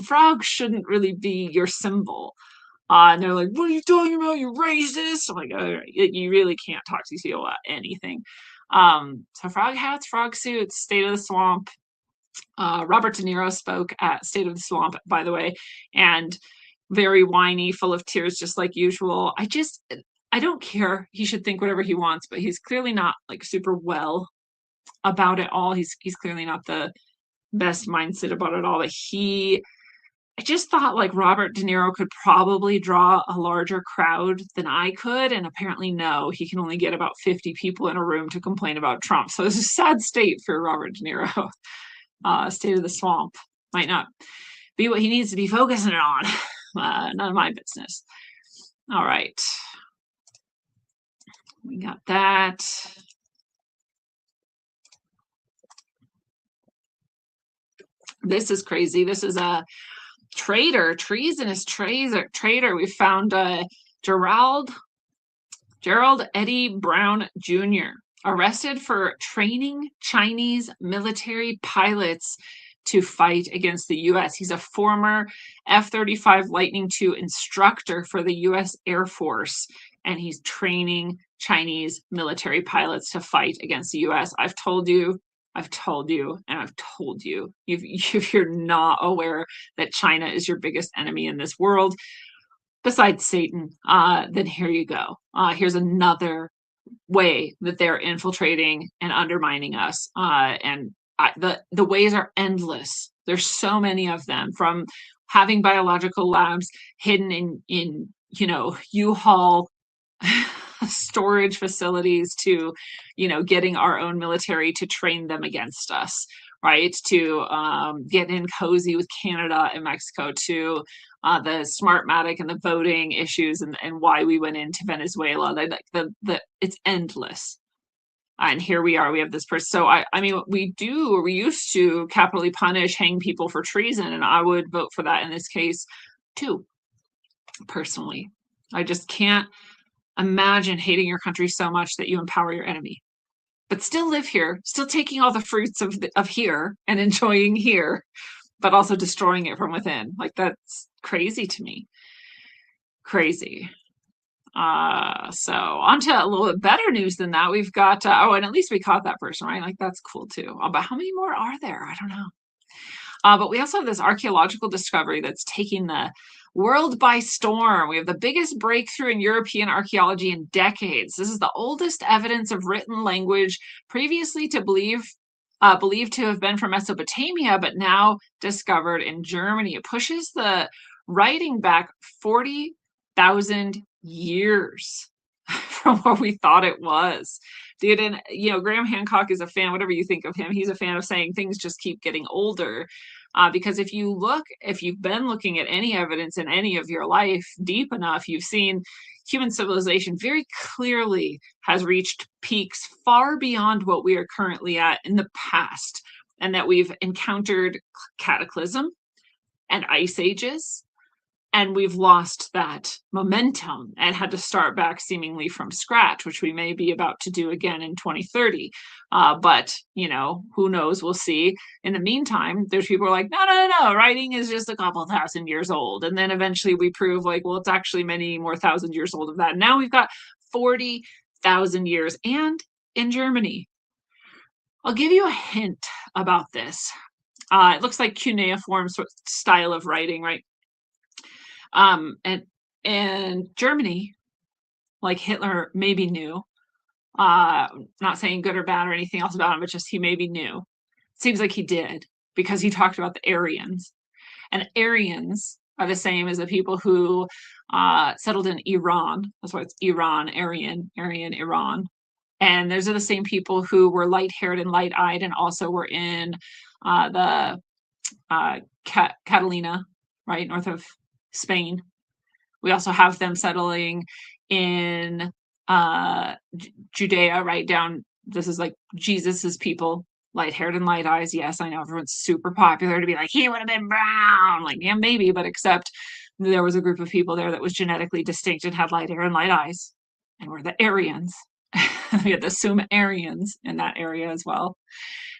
frogs shouldn't really be your symbol. And they're like, what are you talking about? You're racist. I'm like, all right, you really can't talk to these people about anything. So frog hats, frog suits, State of the Swamp. Robert De Niro spoke at State of the Swamp, by the way, and very whiny, full of tears, just like usual. I don't care. He should think whatever he wants, but he's clearly not like super well about it all. He's clearly not the best mindset about it all. But I just thought like Robert De Niro could probably draw a larger crowd than I could. And apparently, no, he can only get about 50 people in a room to complain about Trump. So it's a sad state for Robert De Niro. State of the Swamp might not be what he needs to be focusing on. None of my business. All right. We got that. This is crazy. This is a treasonous traitor. We found Gerald Eddie Brown Jr. arrested for training Chinese military pilots to fight against the U.S. He's a former F-35 Lightning II instructor for the U.S. Air Force, and he's training Chinese military pilots to fight against the U.S. I've told you, and I've told you, if you're not aware that China is your biggest enemy in this world, besides Satan, then here you go. Here's another way that they're infiltrating and undermining us. The ways are endless. There's so many of them, from having biological labs hidden in U-Haul storage facilities to getting our own military to train them against us, right? To get in cozy with Canada and Mexico, to the Smartmatic and the voting issues, and why we went into Venezuela. It's endless. And here we are, we have this person. So I mean, we used to capitally punish, hang people for treason, and I would vote for that in this case too, personally. I just can't imagine hating your country so much that you empower your enemy, but still live here, still taking all the fruits of here and enjoying here, but also destroying it from within. Like, that's crazy to me. Crazy. So on to a little bit better news than that. We've got, and at least we caught that person, right? Like, that's cool too. But how many more are there? I don't know. But we also have this archaeological discovery that's taking the world by storm. We have the biggest breakthrough in European archaeology in decades. This is the oldest evidence of written language previously believed to have been from Mesopotamia, but now discovered in Germany. It pushes the writing back 40,000 years from what we thought it was. Dude, and Graham Hancock is a fan, whatever you think of him, he's a fan of saying things just keep getting older. Because if you've been looking at any evidence in any of your life deep enough, you've seen human civilization very clearly has reached peaks far beyond what we are currently at in the past, and that we've encountered cataclysm and ice ages, and we've lost that momentum and had to start back seemingly from scratch, which we may be about to do again in 2030. But, who knows? We'll see. In the meantime, there's people who are like, no, writing is just a couple thousand years old. And then eventually we prove, like, well, it's actually many more thousand years old of that. Now we've got 40,000 years, and in Germany. I'll give you a hint about this. It looks like cuneiform sort of style of writing, right? And Germany, like Hitler maybe knew, not saying good or bad or anything else about him, but just he maybe knew. Seems like he did, because he talked about the Aryans. And Aryans are the same as the people who settled in Iran. That's why it's Iran, Aryan, Iran. And those are the same people who were light-haired and light-eyed, and also were in the Catalina, right, north of Spain. We also have them settling in Judea, right down. This is like Jesus's people, light-haired and light eyes. Yes, I know everyone's super popular to be like, he would have been brown. Like, yeah, maybe, but except there was a group of people there that was genetically distinct and had light hair and light eyes, and we're the Aryans. We had the Sumerians in that area as well.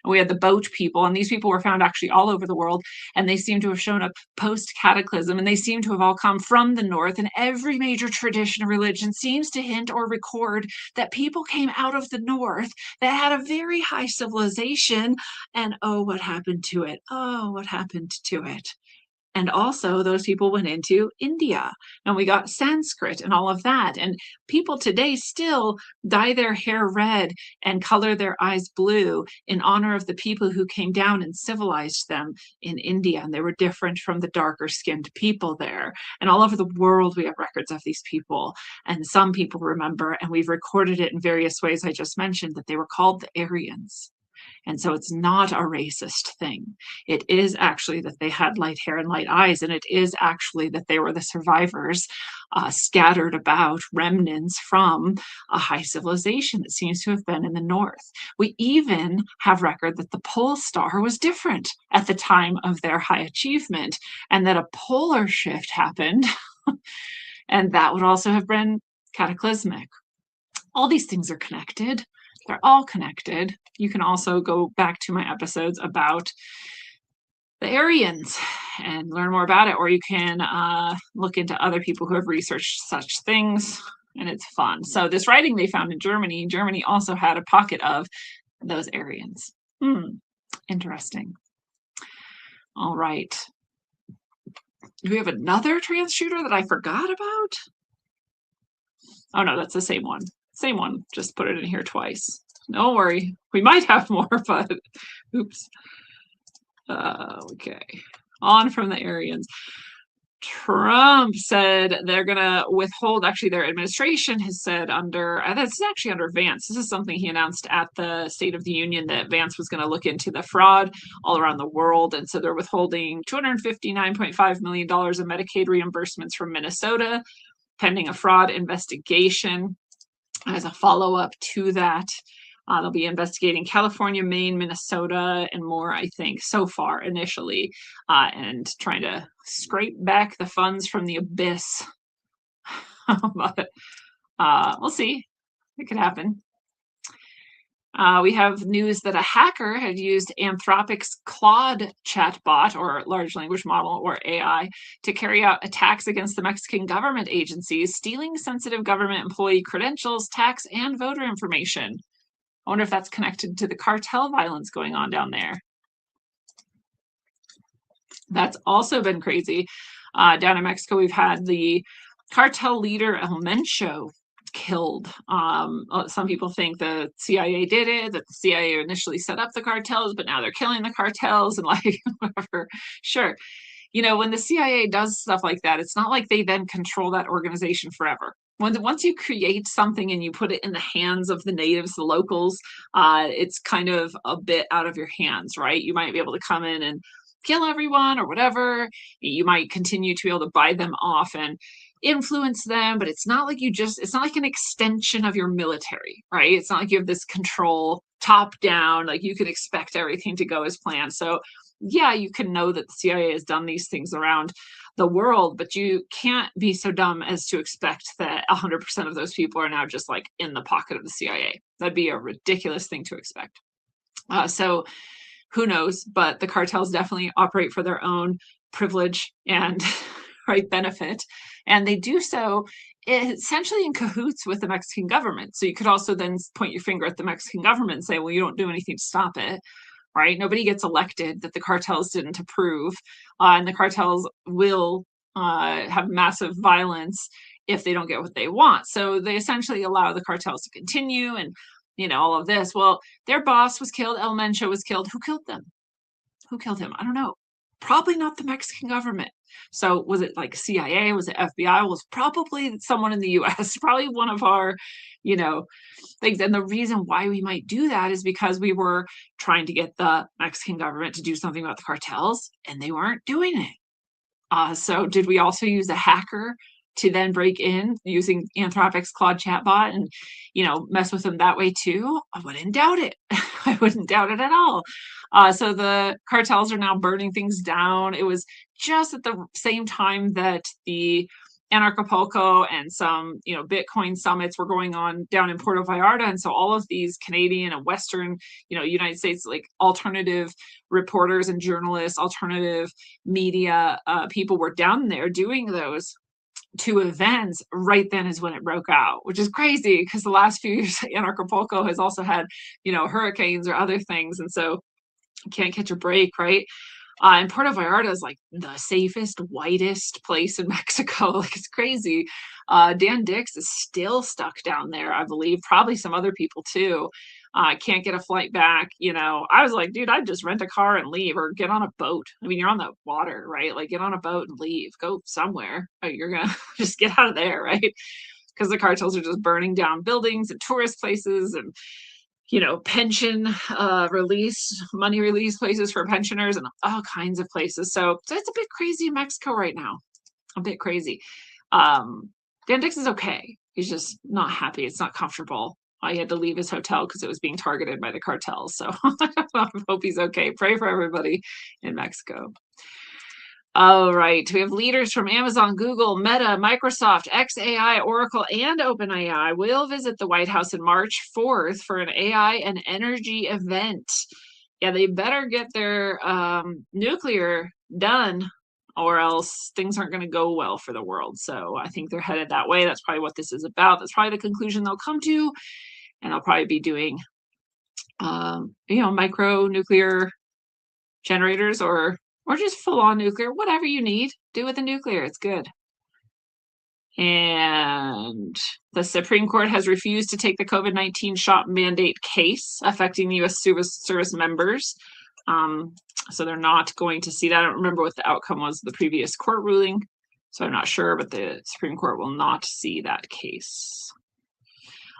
And we had the boat people, and these people were found actually all over the world, and they seem to have shown up post-cataclysm, and they seem to have all come from the north, and every major tradition of religion seems to hint or record that people came out of the north that had a very high civilization, and oh, what happened to it? Oh, what happened to it? And also those people went into India, and we got Sanskrit and all of that. And people today still dye their hair red and color their eyes blue in honor of the people who came down and civilized them in India. And they were different from the darker skinned people there. And all over the world, we have records of these people. And some people remember, and we've recorded it in various ways I just mentioned, that they were called the Aryans. And so it's not a racist thing. It is actually that they had light hair and light eyes, and it is actually that they were the survivors, scattered about, remnants from a high civilization that seems to have been in the north. We even have record that the pole star was different at the time of their high achievement, and that a polar shift happened, and that would also have been cataclysmic. All these things are connected. They're all connected. You can also go back to my episodes about the Aryans and learn more about it, or you can look into other people who have researched such things, and it's fun. So this writing they found in Germany also had a pocket of those Aryans. Interesting. All right. Do we have another trans shooter that I forgot about? Oh no, that's the same one. Same one. Just put it in here twice. Don't worry. We might have more, but oops. Okay. On from the Aryans. Trump said they're going to withhold, actually, their administration has said under, this is actually under Vance. This is something he announced at the State of the Union, that Vance was going to look into the fraud all around the world. And so they're withholding $259.5 million of Medicaid reimbursements from Minnesota, pending a fraud investigation. As a follow-up to that, they'll be investigating California, Maine, Minnesota, and more, I think, so far initially, and trying to scrape back the funds from the abyss. But we'll see. It could happen. We have news that a hacker had used Anthropic's Claude chatbot, or large language model, or AI, to carry out attacks against the Mexican government agencies, stealing sensitive government employee credentials, tax, and voter information. I wonder if that's connected to the cartel violence going on down there. That's also been crazy. Down in Mexico, we've had the cartel leader El Mencho killed. Some people think the CIA did it, that the CIA initially set up the cartels, but now they're killing the cartels and like whatever. Sure. You know, when the CIA does stuff like that, it's not like they then control that organization forever. Once you create something and you put it in the hands of the natives, the locals, it's kind of a bit out of your hands, right? You might be able to come in and kill everyone or whatever. You might continue to be able to buy them off and influence them, but it's not like it's not like an extension of your military, right? It's not like you have this control top down, like you can expect everything to go as planned. So yeah, you can know that the CIA has done these things around the world, but you can't be so dumb as to expect that 100% of those people are now just like in the pocket of the CIA. That'd be a ridiculous thing to expect. So who knows, but the cartels definitely operate for their own privilege and right benefit. And they do so essentially in cahoots with the Mexican government. So you could also then point your finger at the Mexican government and say, well, you don't do anything to stop it. Right? Nobody gets elected that the cartels didn't approve. And the cartels will have massive violence if they don't get what they want. So they essentially allow the cartels to continue and, you know, all of this. Well, their boss was killed. El Mencho was killed. Who killed them? Who killed him? I don't know. Probably not the Mexican government. So was it like CIA? Was it FBI? Was probably someone in the US, probably one of our, you know, things. And the reason why we might do that is because we were trying to get the Mexican government to do something about the cartels and they weren't doing it. So did we also use a hacker to then break in using Anthropic's Claude chatbot and, you know, mess with them that way too? I wouldn't doubt it. I wouldn't doubt it at all. So the cartels are now burning things down. It was just at the same time that the Anarchapulco and some, you know, Bitcoin summits were going on down in Puerto Vallarta. And so all of these Canadian and Western, you know, United States, like alternative reporters and journalists, alternative media people were down there doing those two events. Right then is when it broke out, which is crazy because the last few years Anarchapulco has also had, you know, hurricanes or other things. And so you can't catch a break, right? And Puerto Vallarta is like the safest, whitest place in Mexico. Like it's crazy. Dan Dix is still stuck down there, I believe. Probably some other people too. Can't get a flight back. You know, I was like, dude, I'd just rent a car and leave or get on a boat. I mean, you're on the water, right? Like get on a boat and leave. Go somewhere. You're going to just get out of there, right? Because the cartels are just burning down buildings and tourist places and, you know, pension money release places for pensioners and all kinds of places. So it's a bit crazy in Mexico right now. A bit crazy. Dan Dix is okay. He's just not happy. It's not comfortable. He had to leave his hotel because it was being targeted by the cartels. So I hope he's okay. Pray for everybody in Mexico. All right, we have leaders from Amazon, Google, Meta, Microsoft, xAI, Oracle, and OpenAI will visit the White House on March 4th for an AI and energy event. Yeah, they better get their nuclear done or else things aren't going to go well for the world. So I think they're headed that way. That's probably what this is about. That's probably the conclusion they'll come to. And they'll probably be doing, you know, micro nuclear generators or or just full on nuclear, whatever you need, do with the nuclear. It's good. And the Supreme Court has refused to take the COVID-19 shot mandate case affecting the U.S. service members. So they're not going to see that. I don't remember what the outcome was of the previous court ruling, so I'm not sure, but the Supreme Court will not see that case.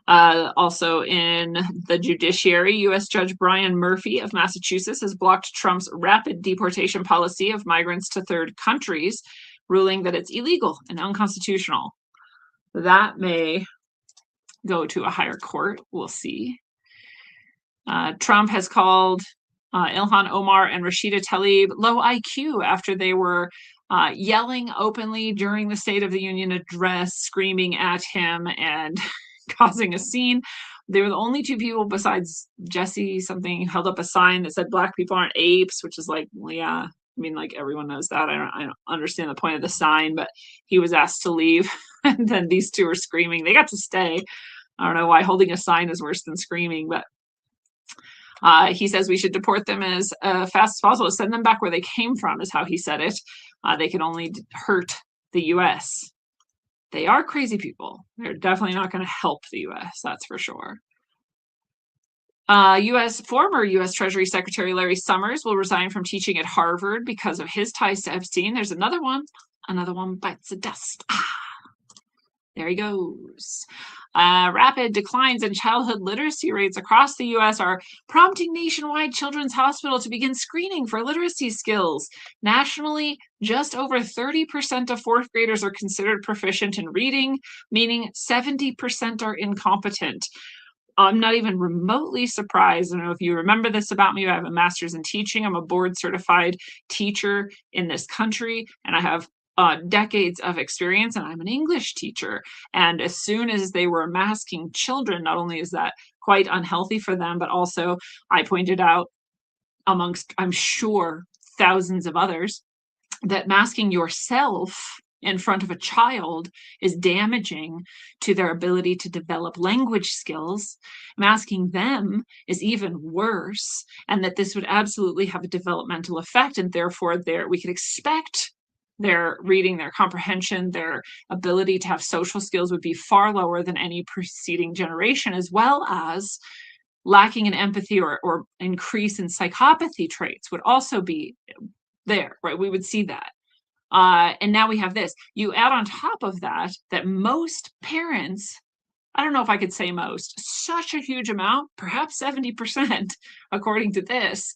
Also in the judiciary, U.S. Judge Brian Murphy of Massachusetts has blocked Trump's rapid deportation policy of migrants to third countries, ruling that it's illegal and unconstitutional. That may go to a higher court. We'll see. Trump has called Ilhan Omar and Rashida Tlaib low IQ after they were yelling openly during the State of the Union address, screaming at him and causing a scene. They were the only two people besides Jesse something who held up a sign that said Black people aren't apes, which is like, well, yeah, I mean, like everyone knows that. I don't understand the point of the sign, but he was asked to leave. And then these two were screaming. They got to stay. I don't know why holding a sign is worse than screaming, but he says we should deport them as fast as possible, send them back where they came from, is how he said it. They can only hurt the U.S. They are crazy people. They're definitely not going to help the U.S., that's for sure. Former U.S. Treasury Secretary Larry Summers will resign from teaching at Harvard because of his ties to Epstein. There's another one. Another one bites the dust. There he goes. Rapid declines in childhood literacy rates across the U.S. are prompting Nationwide Children's Hospital to begin screening for literacy skills. Nationally, just over 30% of fourth graders are considered proficient in reading, meaning 70% are incompetent. I'm not even remotely surprised. I don't know if you remember this about me. I have a master's in teaching. I'm a board certified teacher in this country, and I have decades of experience, and I'm an English teacher. And as soon as they were masking children, not only is that quite unhealthy for them, but also I pointed out amongst, I'm sure, thousands of others, that masking yourself in front of a child is damaging to their ability to develop language skills. Masking them is even worse, and that this would absolutely have a developmental effect, and therefore we could expect their reading, their comprehension, their ability to have social skills would be far lower than any preceding generation, as well as lacking in empathy or increase in psychopathy traits would also be there, right? We would see that. And now we have this. You add on top of that, that most parents, I don't know if I could say most, such a huge amount, perhaps 70%, according to this,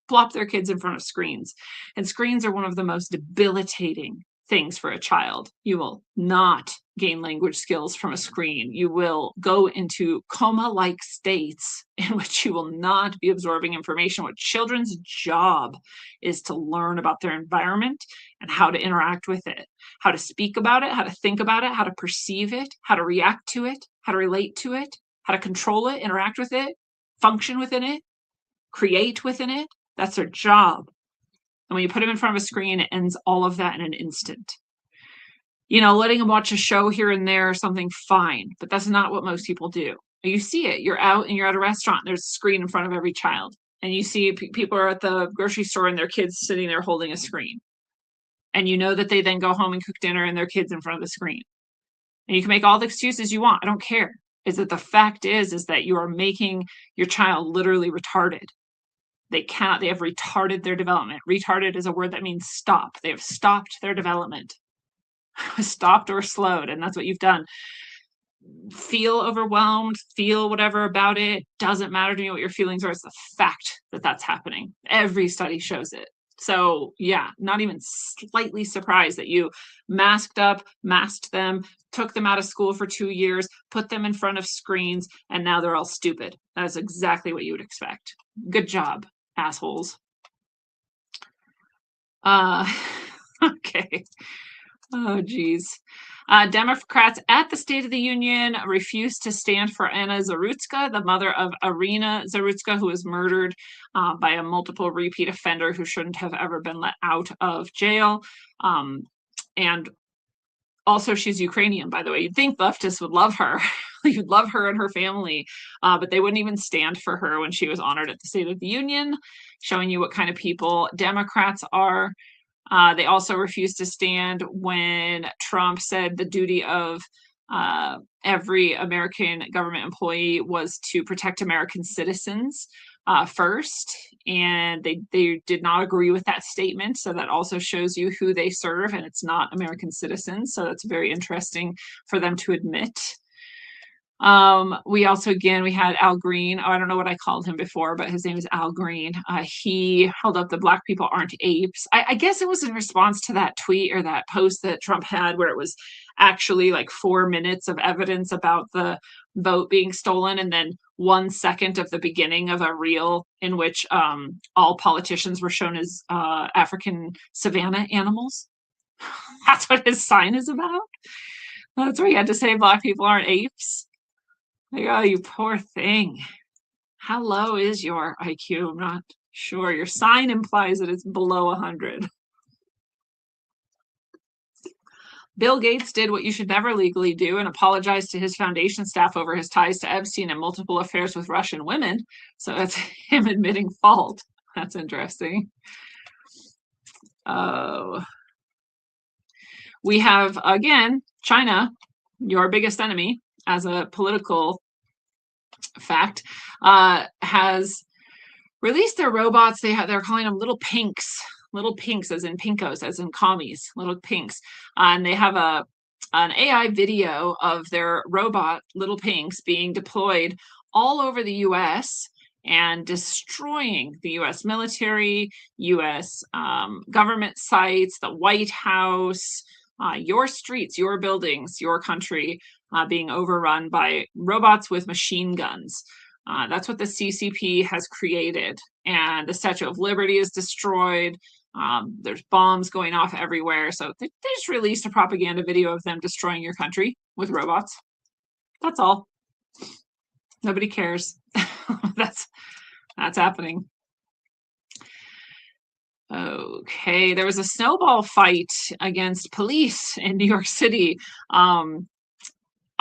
plop their kids in front of screens. And screens are one of the most debilitating things for a child. You will not gain language skills from a screen. You will go into coma-like states in which you will not be absorbing information. What children's job is to learn about their environment and how to interact with it, how to speak about it, how to think about it, how to perceive it, how to react to it, how to relate to it, how to control it, interact with it, function within it, create within it. That's their job. And when you put them in front of a screen, it ends all of that in an instant. You know, letting them watch a show here and there or something, fine, but that's not what most people do. You see it. You're out and you're at a restaurant, and there's a screen in front of every child. And you see people are at the grocery store and their kids sitting there holding a screen. And you know that they then go home and cook dinner and their kids in front of the screen. And you can make all the excuses you want. I don't care. Is that the fact is that you are making your child literally retarded. They have retarded their development. Retarded is a word that means stop. They have stopped their development. Stopped or slowed, and that's what you've done. Feel overwhelmed, feel whatever about it. Doesn't matter to me what your feelings are. It's the fact that that's happening. Every study shows it. So yeah, not even slightly surprised that you masked them, took them out of school for 2 years, put them in front of screens, and now they're all stupid. That's exactly what you would expect. Good job, assholes. Okay. Oh, geez. Democrats at the State of the Union refused to stand for Anna Zarutska, the mother of Irina Zarutska, who was murdered by a multiple repeat offender who shouldn't have ever been let out of jail. And Also, she's Ukrainian, by the way. You'd think leftists would love her. You'd love her and her family, but they wouldn't even stand for her when she was honored at the State of the Union, showing you what kind of people Democrats are. They also refused to stand when Trump said the duty of every American government employee was to protect American citizens first. And they did not agree with that statement. So that also shows you who they serve, and it's not American citizens. So that's very interesting for them to admit. We also, again, we had Al Green. Oh, I don't know what I called him before, but his name is Al Green. He held up the Black people aren't apes. I guess it was in response to that tweet or that post that Trump had where it was actually like 4 minutes of evidence about the vote being stolen, and then 1 second of the beginning of a reel in which all politicians were shown as African savanna animals. That's what his sign is about. That's where he had to say Black people aren't apes. Like, oh, you poor thing. How low is your IQ? I'm not sure. Your sign implies that it's below 100. Bill Gates did what you should never legally do and apologized to his foundation staff over his ties to Epstein and multiple affairs with Russian women. So that's him admitting fault. That's interesting. We have, again, China, your biggest enemy, as a political fact, has released their robots. They're calling them little pinks as in pinkos, as in commies, little pinks. And they have an AI video of their robot, little pinks, being deployed all over the US and destroying the US military, US government sites, the White House, your streets, your buildings, your country being overrun by robots with machine guns. That's what the CCP has created. And the Statue of Liberty is destroyed. There's bombs going off everywhere. So they just released a propaganda video of them destroying your country with robots. That's all. Nobody cares. That's happening. Okay, there was a snowball fight against police in New York City.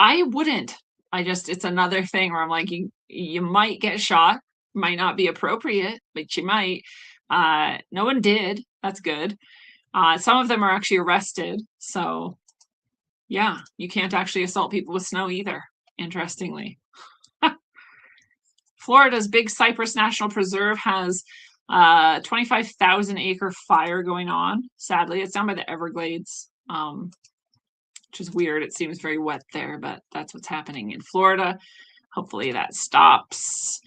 I wouldn't. It's another thing where I'm like, you might get shot, might not be appropriate, but you might. No one did. That's good. Some of them are actually arrested. So yeah, you can't actually assault people with snow either, interestingly. Florida's Big Cypress National Preserve has 25,000 acre fire going on. Sadly, it's down by the Everglades, which is weird. It seems very wet there, but that's what's happening in Florida. Hopefully that stops.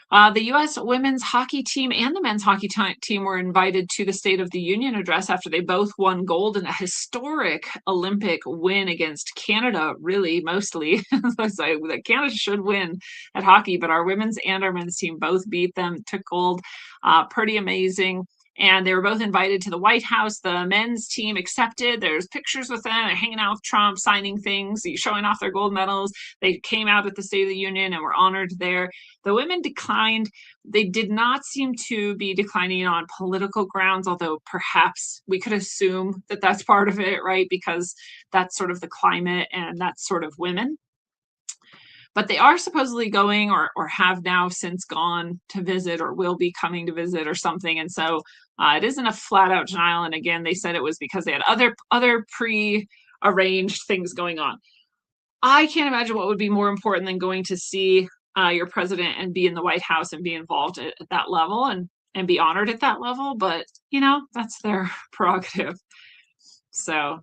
The U.S. women's hockey team and the men's hockey team were invited to the State of the Union address after they both won gold in a historic Olympic win against Canada, really, mostly. So Canada should win at hockey, but our women's and our men's team both beat them, took gold. Pretty amazing. And they were both invited to the White House. The men's team accepted. There's pictures with them. They're hanging out with Trump, signing things, showing off their gold medals. They came out at the State of the Union and were honored there. The women declined. They did not seem to be declining on political grounds, although perhaps we could assume that that's part of it, right? Because that's sort of the climate and that's sort of women. But they are supposedly going or have now since gone to visit or will be coming to visit or something. And so it isn't a flat out denial. And again, they said it was because they had other pre-arranged things going on. I can't imagine what would be more important than going to see your president and be in the White House and be involved at that level and be honored at that level. But, that's their prerogative. So,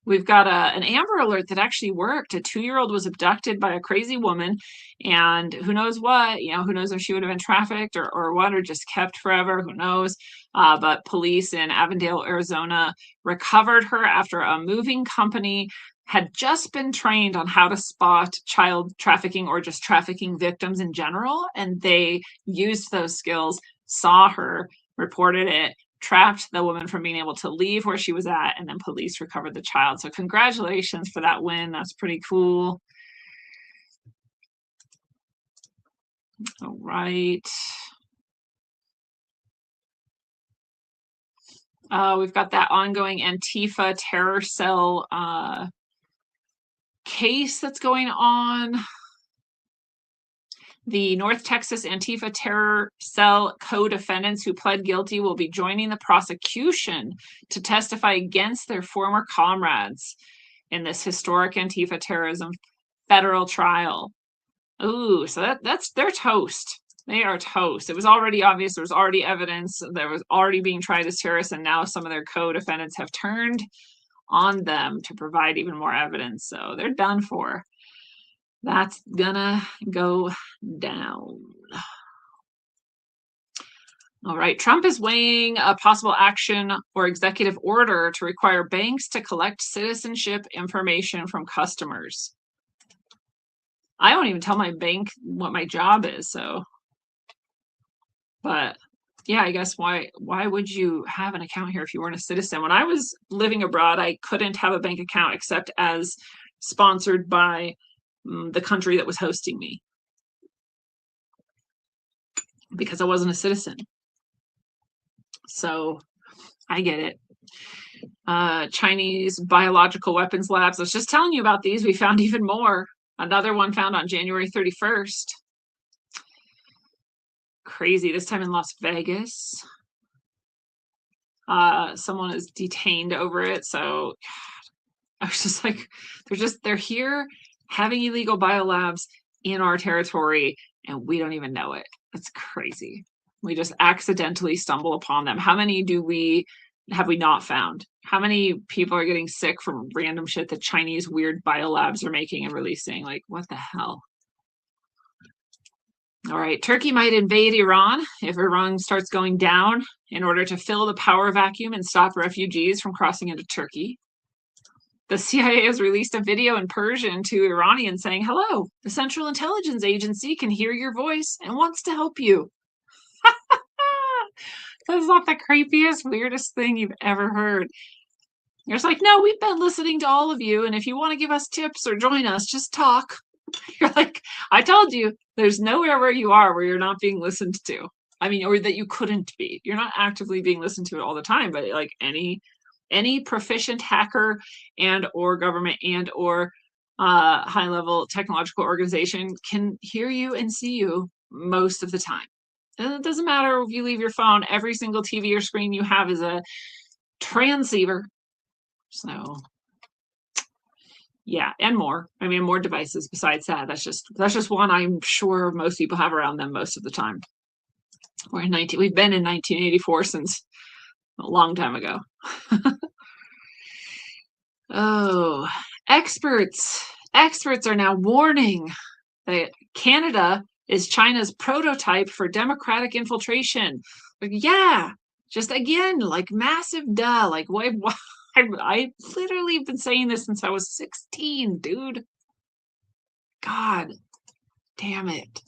we've got an Amber Alert that actually worked. A 2-year-old was abducted by a crazy woman, and who knows what, who knows if she would have been trafficked or what, or just kept forever, who knows. But police in Avondale, Arizona recovered her after a moving company had just been trained on how to spot child trafficking or just trafficking victims in general. And they used those skills, saw her, reported it, trapped the woman from being able to leave where she was at, and then police recovered the child. So congratulations for that win. That's pretty cool. All right. We've got that ongoing Antifa terror cell case that's going on. The North Texas Antifa terror cell co-defendants who pled guilty will be joining the prosecution to testify against their former comrades in this historic Antifa terrorism federal trial. Ooh, so that's they're toast. They are toast. It was already obvious. There was already evidence. There was already being tried as terrorists, and now some of their co-defendants have turned on them to provide even more evidence. So they're done for. That's gonna go down. All right, Trump is weighing a possible action or executive order to require banks to collect citizenship information from customers. I don't even tell my bank what my job is, so. But yeah, I guess why would you have an account here if you weren't a citizen? When I was living abroad, I couldn't have a bank account except as sponsored by the country that was hosting me, because I wasn't a citizen. So I get it. Chinese biological weapons labs. I was just telling you about these. We found even more. Another one found on January 31st. Crazy. This time in Las Vegas. Someone is detained over it. So I was just like, they're here having illegal biolabs in our territory, and we don't even know it. That's crazy. We just accidentally stumble upon them. How many have we not found? How many people are getting sick from random shit that Chinese weird biolabs are making and releasing? Like, what the hell? All right, Turkey might invade Iran if Iran starts going down in order to fill the power vacuum and stop refugees from crossing into Turkey. The CIA has released a video in Persian to Iranians saying, "Hello, the Central Intelligence Agency can hear your voice and wants to help you." That's not the creepiest, weirdest thing you've ever heard. It's like, no, we've been listening to all of you, and if you want to give us tips or join us, just talk. You're like, I told you, there's nowhere where you are where you're not being listened to. I mean, or that you couldn't be. You're not actively being listened to all the time, but like any proficient hacker and or government and or high-level technological organization can hear you and see you most of the time. And it doesn't matter if you leave your phone, every single TV or screen you have is a transceiver. So yeah, and more. I mean, more devices besides that. That's just one I'm sure most people have around them most of the time. We've been in 1984 since a long time ago. Oh, experts are now warning that Canada is China's prototype for democratic infiltration. Like, yeah, just again, like massive duh. Like, why? I literally been saying this since I was 16, dude. God damn it.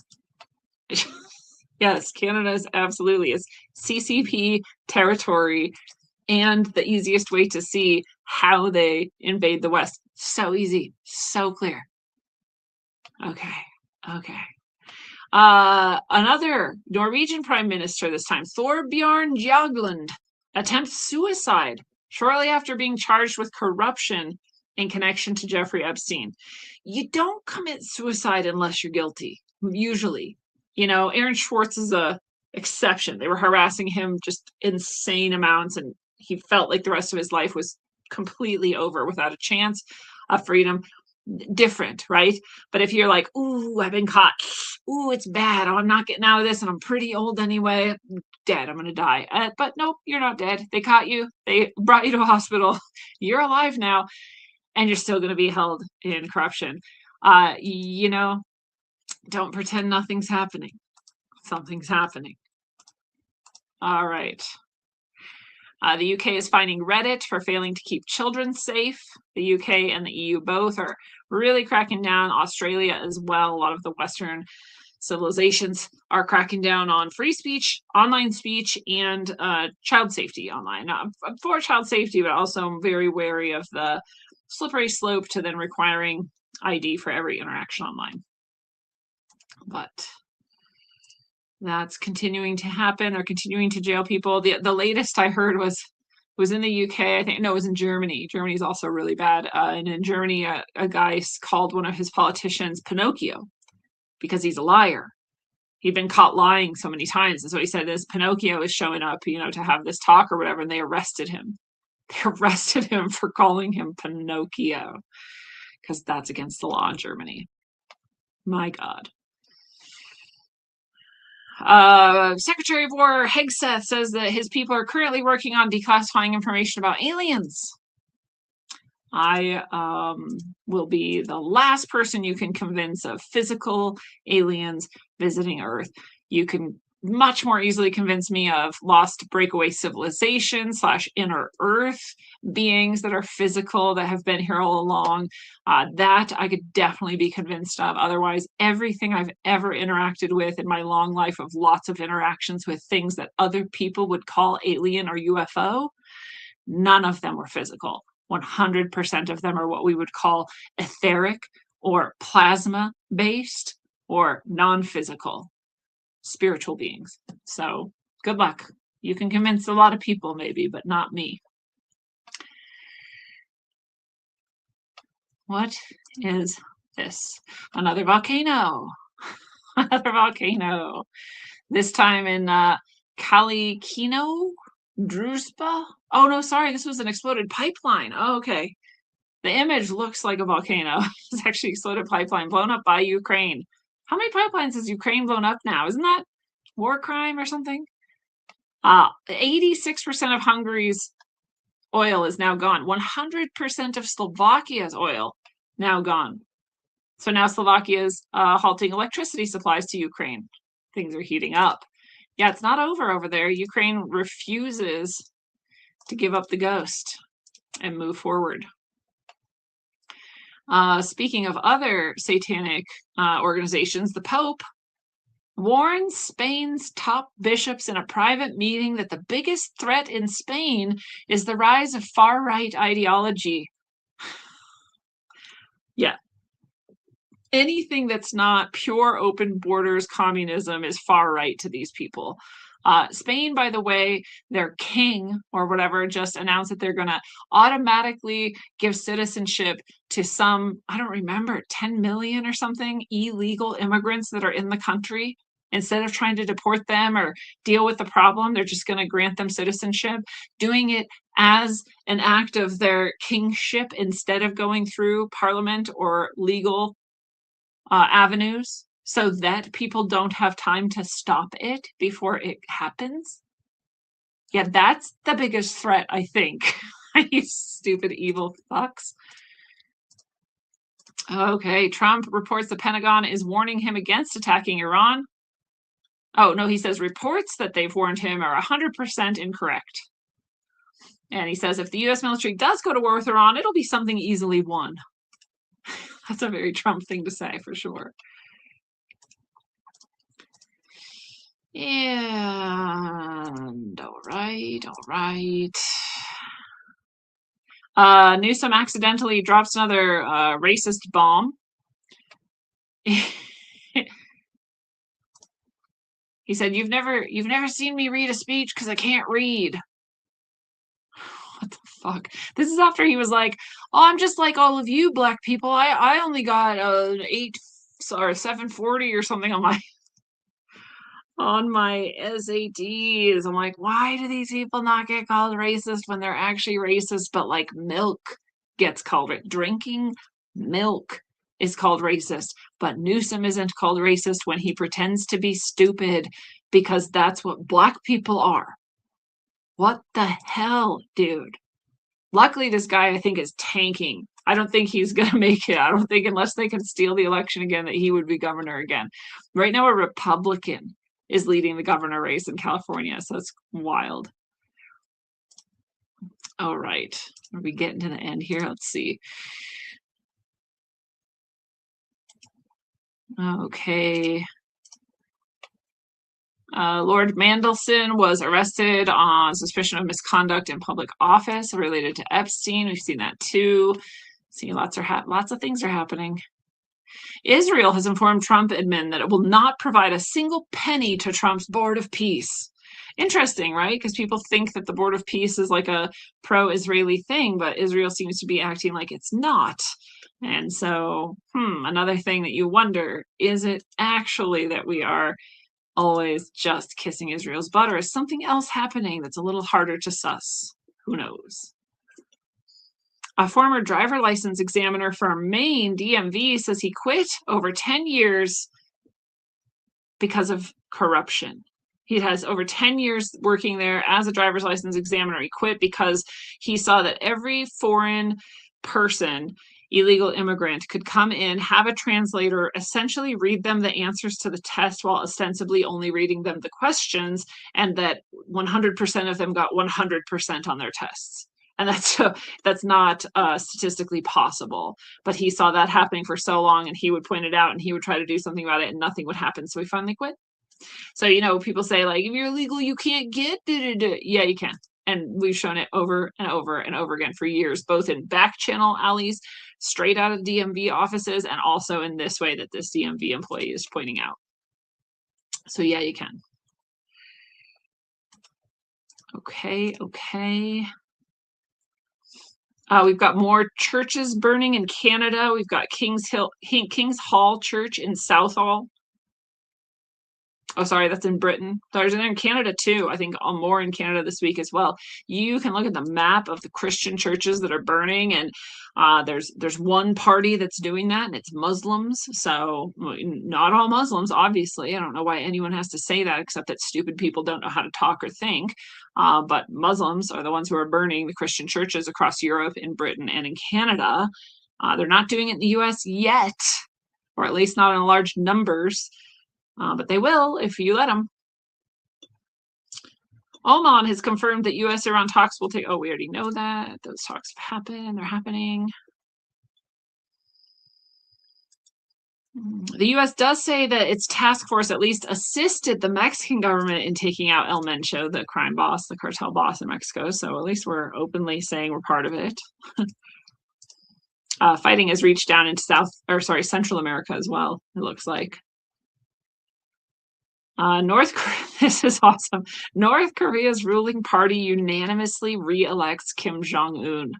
Yes, Canada is absolutely is CCP territory and the easiest way to see how they invade the West. So easy, so clear. Okay. Another Norwegian prime minister this time, Thorbjorn Jagland, attempts suicide shortly after being charged with corruption in connection to Jeffrey Epstein. You don't commit suicide unless you're guilty, usually. You know, Aaron Schwartz is a exception. They were harassing him just insane amounts, and he felt like the rest of his life was completely over without a chance of freedom. Different, right? But if you're like, ooh, I've been caught, ooh, it's bad, oh, I'm not getting out of this, and I'm pretty old anyway, dead, I'm gonna die. But nope, you're not dead. They caught you, they brought you to a hospital, you're alive now, and you're still gonna be held in corruption. You know, don't pretend nothing's happening. Something's happening. All right. The UK is fining Reddit for failing to keep children safe. The UK and the EU both are really cracking down. Australia as well. A lot of the Western civilizations are cracking down on free speech, online speech, and child safety online. Now, I'm for child safety, but also I'm very wary of the slippery slope to then requiring ID for every interaction online. But that's continuing to happen. They're continuing to jail people. The latest I heard was was in the UK, I think. No, it was in Germany. Germany is also really bad. And in Germany, a guy called one of his politicians Pinocchio because he's a liar. He'd been caught lying so many times. And so he said this Pinocchio is showing up, to have this talk or whatever. And they arrested him. They arrested him for calling him Pinocchio because that's against the law in Germany. My God. Secretary of War Hegseth says that his people are currently working on declassifying information about aliens. I will be the last person you can convince of physical aliens visiting Earth. You can much more easily convince me of lost breakaway civilization / inner Earth beings that are physical, that have been here all along. That I could definitely be convinced of. Otherwise, everything I've ever interacted with in my long life of lots of interactions with things that other people would call alien or UFO, none of them were physical. 100% of them are what we would call etheric or plasma based or non-physical spiritual beings. So good luck. You can convince a lot of people maybe, but not me. What is this? Another volcano. Another volcano. This time in Kalikino, Druzhba. Oh no, sorry, this was an exploded pipeline. Oh, okay. The image looks like a volcano. It's actually exploded pipeline blown up by Ukraine. How many pipelines has Ukraine blown up now? Isn't that war crime or something? 86% of Hungary's oil is now gone. 100% of Slovakia's oil now gone. So now Slovakia is halting electricity supplies to Ukraine. Things are heating up. Yeah, it's not over there. Ukraine refuses to give up the ghost and move forward. Speaking of other satanic organizations, the Pope warns Spain's top bishops in a private meeting that the biggest threat in Spain is the rise of far-right ideology. Yeah. Anything that's not pure open borders communism is far-right to these people. Spain, by the way, their king or whatever just announced that they're going to automatically give citizenship to some, I don't remember, 10 million or something illegal immigrants that are in the country. Instead of trying to deport them or deal with the problem, they're just going to grant them citizenship, doing it as an act of their kingship instead of going through parliament or legal avenues, so that people don't have time to stop it before it happens. Yeah, that's the biggest threat, I think. You stupid evil fucks. Okay, Trump reports the Pentagon is warning him against attacking Iran. Oh, no, he says reports that they've warned him are 100% incorrect. And he says if the U.S. military does go to war with Iran, it'll be something easily won. That's a very Trump thing to say, for sure. And all right. Newsom accidentally drops another racist bomb. He said, "You've never seen me read a speech because I can't read." What the fuck? This is after he was like, "Oh, I'm just like all of you black people. I only got 740 or something on my SATs." I'm like, why do these people not get called racist when they're actually racist? But like milk gets called it. Drinking milk is called racist, but Newsom isn't called racist when he pretends to be stupid because that's what black people are. What the hell, dude? Luckily, this guy, I think, is tanking. I don't think he's going to make it. I don't think unless they can steal the election again that he would be governor again. Right now, a Republican is leading the governor race in California, so it's wild. All right. Are we getting to the end here? Let's see. Okay. Lord Mandelson was arrested on suspicion of misconduct in public office related to Epstein. We've seen that too. See, lots of things are happening. Israel has informed Trump admin that it will not provide a single penny to Trump's Board of Peace. Interesting, right? Because people think that the Board of Peace is like a pro-Israeli thing, but Israel seems to be acting like it's not. And so, another thing that you wonder, is it actually that we are always just kissing Israel's butt, or is something else happening that's a little harder to suss? Who knows? A former driver license examiner from Maine, DMV, says he quit over 10 years because of corruption. He has over 10 years working there as a driver's license examiner. He quit because he saw that every foreign person, illegal immigrant, could come in, have a translator, essentially read them the answers to the test while ostensibly only reading them the questions, and that 100% of them got 100% on their tests. And that's not statistically possible. But he saw that happening for so long, and he would point it out, and he would try to do something about it, and nothing would happen. So he finally quit. So, people say, like, if you're illegal, you can't get. Yeah, you can. And we've shown it over and over and over again for years, both in back channel alleys, straight out of DMV offices, and also in this way that this DMV employee is pointing out. So yeah, you can. Okay. We've got more churches burning in Canada. We've got King's Hall Church in Southall. Oh, sorry, that's in Britain. There's in Canada too. I think more in Canada this week as well. You can look at the map of the Christian churches that are burning, and there's one party that's doing that, and it's Muslims. So not all Muslims, obviously. I don't know why anyone has to say that, except that stupid people don't know how to talk or think. But Muslims are the ones who are burning the Christian churches across Europe, in Britain, and in Canada. They're not doing it in the US yet, or at least not in large numbers. But they will if you let them. Oman has confirmed that U.S.-Iran talks will take. Oh, we already know that. Those talks have happened. They're happening. The U.S. does say that its task force at least assisted the Mexican government in taking out El Mencho, the crime boss, the cartel boss in Mexico. So at least we're openly saying we're part of it. Fighting has reached down into Central America as well, it looks like. North Korea, this is awesome. North Korea's ruling party unanimously re-elects Kim Jong-un.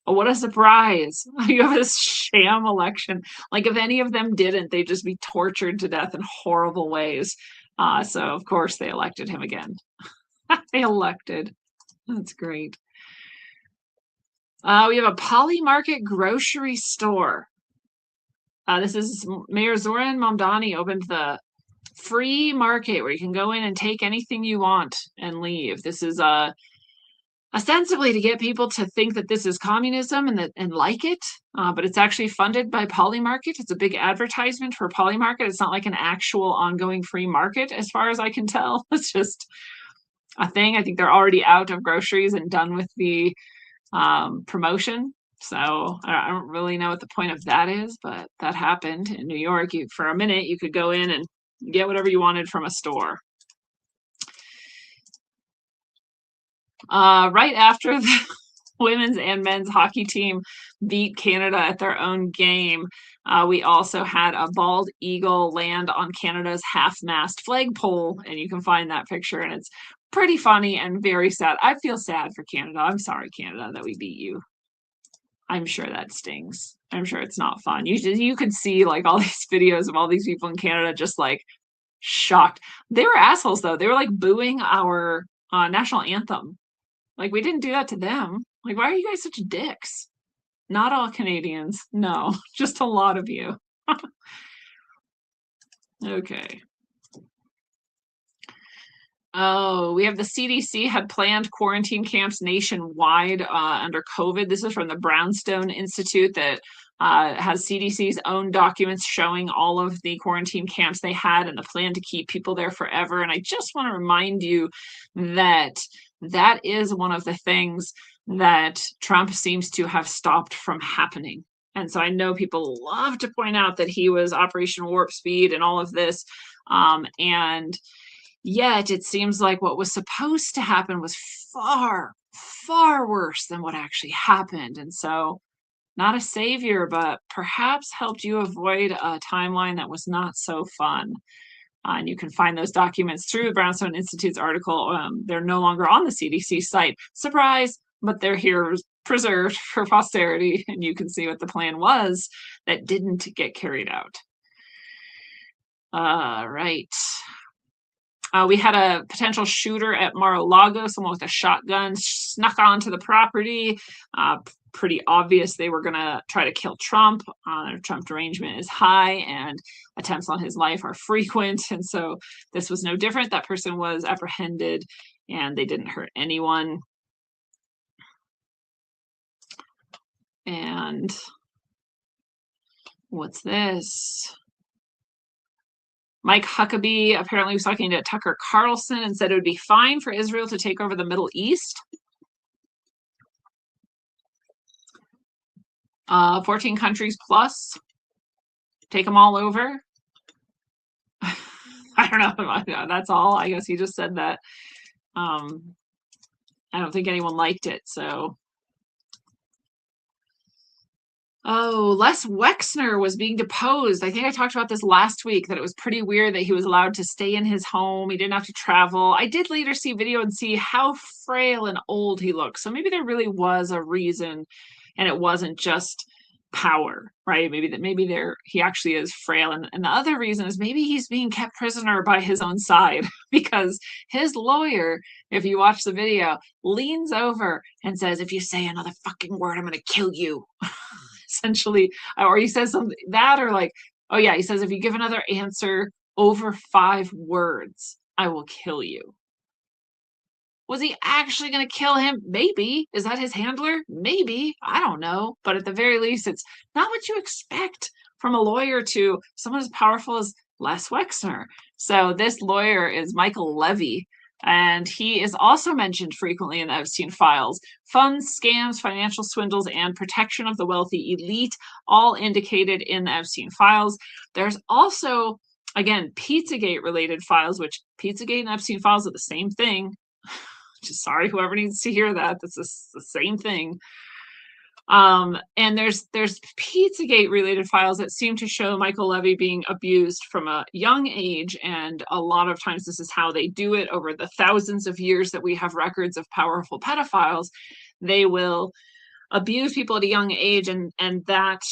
Oh, what a surprise. You have this sham election. Like, if any of them didn't, they'd just be tortured to death in horrible ways. So, of course, they elected him again. They elected. That's great. We have a Poly Market grocery store. This is Mayor Zoran Mamdani opened the free market where you can go in and take anything you want and leave. This is ostensibly to get people to think that this is communism and like it, but it's actually funded by Poly Market. It's a big advertisement for Poly Market. It's not like an actual ongoing free market, as far as I can tell. It's just a thing. I think they're already out of groceries and done with the promotion. So I don't really know what the point of that is, but that happened in New York. For a minute, you could go in and get whatever you wanted from a store. Right after the women's and men's hockey team beat Canada at their own game, we also had a bald eagle land on Canada's half-mast flagpole, and you can find that picture, and it's pretty funny and very sad. I feel sad for Canada. I'm sorry, Canada, that we beat you. I'm sure that stings. I'm sure it's not fun. You could see like all these videos of all these people in Canada just like shocked. They were assholes though. They were like booing our national anthem. Like, we didn't do that to them. Like, why are you guys such dicks? Not all Canadians. No, just a lot of you. Okay. Oh, we have the CDC had planned quarantine camps nationwide under COVID. This is from the Brownstone Institute that has CDC's own documents showing all of the quarantine camps they had and the plan to keep people there forever. And I just want to remind you that that is one of the things that Trump seems to have stopped from happening. And so I know people love to point out that he was Operation Warp Speed and all of this. And yet it seems like what was supposed to happen was far, far worse than what actually happened. And so not a savior, but perhaps helped you avoid a timeline that was not so fun. And you can find those documents through the Brownstone Institute's article. They're no longer on the CDC site. Surprise, but they're here preserved for posterity, and you can see what the plan was that didn't get carried out. Right. We had a potential shooter at Mar-a-Lago, someone with a shotgun snuck onto the property. Pretty obvious they were going to try to kill Trump. Trump derangement is high and attempts on his life are frequent. And so this was no different. That person was apprehended and they didn't hurt anyone. And what's this? Mike Huckabee apparently was talking to Tucker Carlson and said it would be fine for Israel to take over the Middle East. 14 countries plus. Take them all over. I don't know. That's all. I guess he just said that. I don't think anyone liked it, so. Oh, Les Wexner was being deposed. I think I talked about this last week, that it was pretty weird that he was allowed to stay in his home. He didn't have to travel. I did later see video and see how frail and old he looked. So maybe there really was a reason, and it wasn't just power, right? Maybe he actually is frail. And the other reason is maybe he's being kept prisoner by his own side, because his lawyer, if you watch the video, leans over and says, if you say another fucking word, I'm going to kill you. Essentially, or he says something that, or like, oh yeah, he says, if you give another answer over 5 words, I will kill you. Was he actually going to kill him? Maybe. Is that his handler? Maybe. I don't know. But at the very least, it's not what you expect from a lawyer to someone as powerful as Les Wexner. So this lawyer is Michael Levy, and he is also mentioned frequently in the Epstein files. Funds, scams, financial swindles, and protection of the wealthy elite, all indicated in the Epstein files. There's also, again, Pizzagate related files, which Pizzagate and Epstein files are the same thing. Just sorry, whoever needs to hear that. That's the same thing. And there's Pizzagate related files that seem to show Michael Levy being abused from a young age, and a lot of times this is how they do it. Over the thousands of years that we have records of powerful pedophiles, they will abuse people at a young age, and that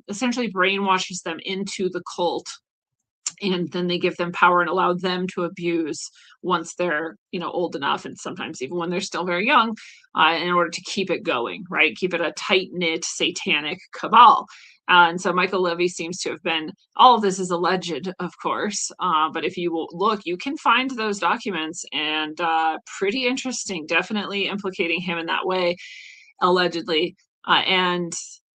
essentially brainwashes them into the cult, and then they give them power and allow them to abuse once they're, old enough, and sometimes even when they're still very young, in order to keep it going, right? Keep it a tight-knit satanic cabal. And so Michael Levy seems to have been, all of this is alleged, of course, but if you will look, you can find those documents, and pretty interesting, definitely implicating him in that way, allegedly. And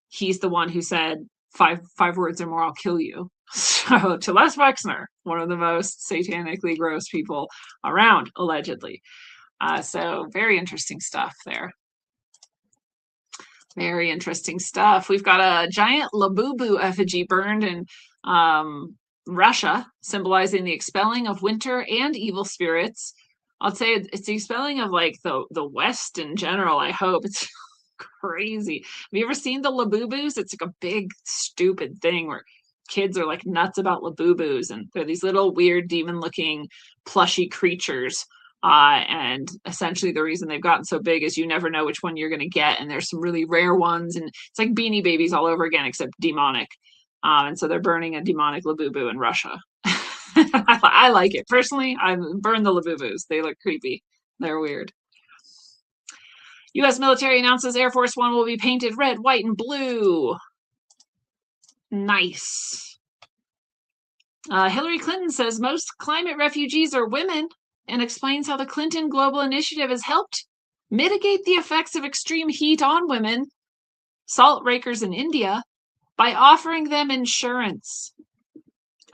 he's the one who said, five words or more, I'll kill you. So to Les Wexner, one of the most satanically gross people around, allegedly. So very interesting stuff there. Very interesting stuff. We've got a giant Labubu effigy burned in Russia, symbolizing the expelling of winter and evil spirits. I'll say it's the expelling of like the West in general, I hope. It's crazy. Have you ever seen the Labubus? It's like a big, stupid thing where kids are like nuts about Labubus, and they're these little weird demon-looking plushy creatures. And essentially the reason they've gotten so big is you never know which one you're going to get, and there's some really rare ones, and it's like Beanie Babies all over again, except demonic. And so they're burning a demonic Labubu in Russia. I like it personally. I burn the Labubus. They look creepy. They're weird. U.S. military announces Air Force One will be painted red, white, and blue. Nice. Hillary Clinton says most climate refugees are women, and explains how the Clinton Global Initiative has helped mitigate the effects of extreme heat on women, salt rakers in India, by offering them insurance.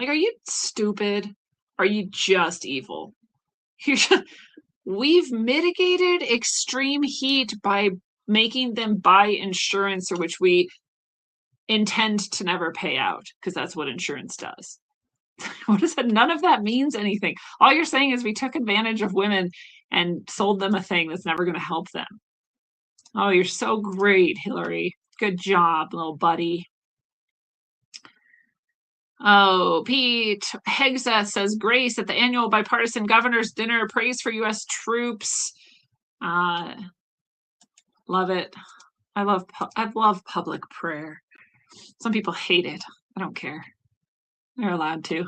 Like, are you stupid? Are you just evil? We've mitigated extreme heat by making them buy insurance, for which we intend to never pay out, because that's what insurance does. What is that? None of that means anything. All you're saying is we took advantage of women and sold them a thing that's never going to help them. Oh, you're so great, Hillary. Good job, little buddy. Oh, Pete Hegseth says Grace at the annual bipartisan governors dinner praise for U.S. troops. Love it. I love public prayer. Some people hate it. I don't care. They're allowed to.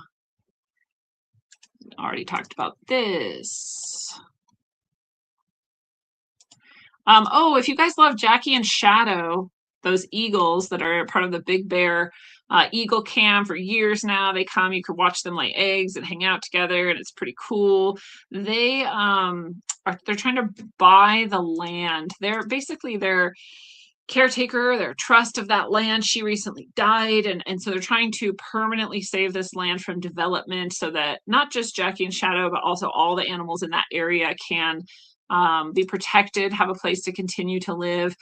Already talked about this. Oh, if you guys love Jackie and Shadow, those eagles that are part of the Big Bear Eagle Cam for years now, they come. You could watch them lay eggs and hang out together, and it's pretty cool. They're trying to buy the land. They're basically their caretaker, their trust of that land. She recently died, and so they're trying to permanently save this land from development so that not just Jackie and Shadow, but also all the animals in that area can be protected, have a place to continue to live.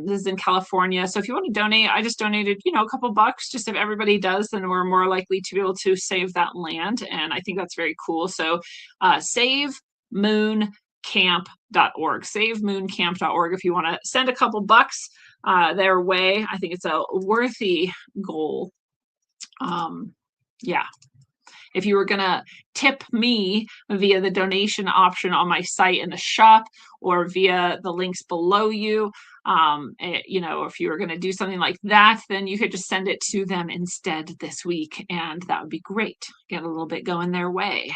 This is in California. So if you want to donate, I just donated, a couple bucks. Just if everybody does, then we're more likely to be able to save that land. And I think that's very cool. So SaveMoonCamp.org, SaveMoonCamp.org. If you want to send a couple bucks their way, I think it's a worthy goal. Yeah. If you were going to tip me via the donation option on my site in the shop or via the links below you, if you were going to do something like that, then you could just send it to them instead this week, and that would be great. Get a little bit going their way.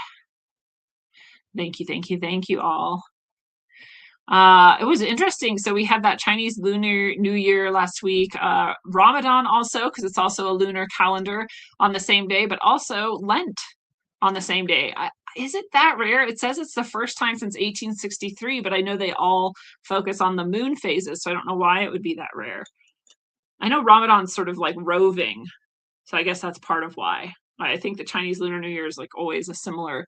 Thank you, thank you, thank you all. It was interesting. So we had that Chinese Lunar New Year last week, Ramadan also, because it's also a lunar calendar on the same day, but also Lent on the same day. Is it that rare? It says it's the first time since 1863, but I know they all focus on the moon phases, so I don't know why it would be that rare. I know Ramadan's sort of like roving, so I guess that's part of why. I think the Chinese Lunar New Year is like always a similar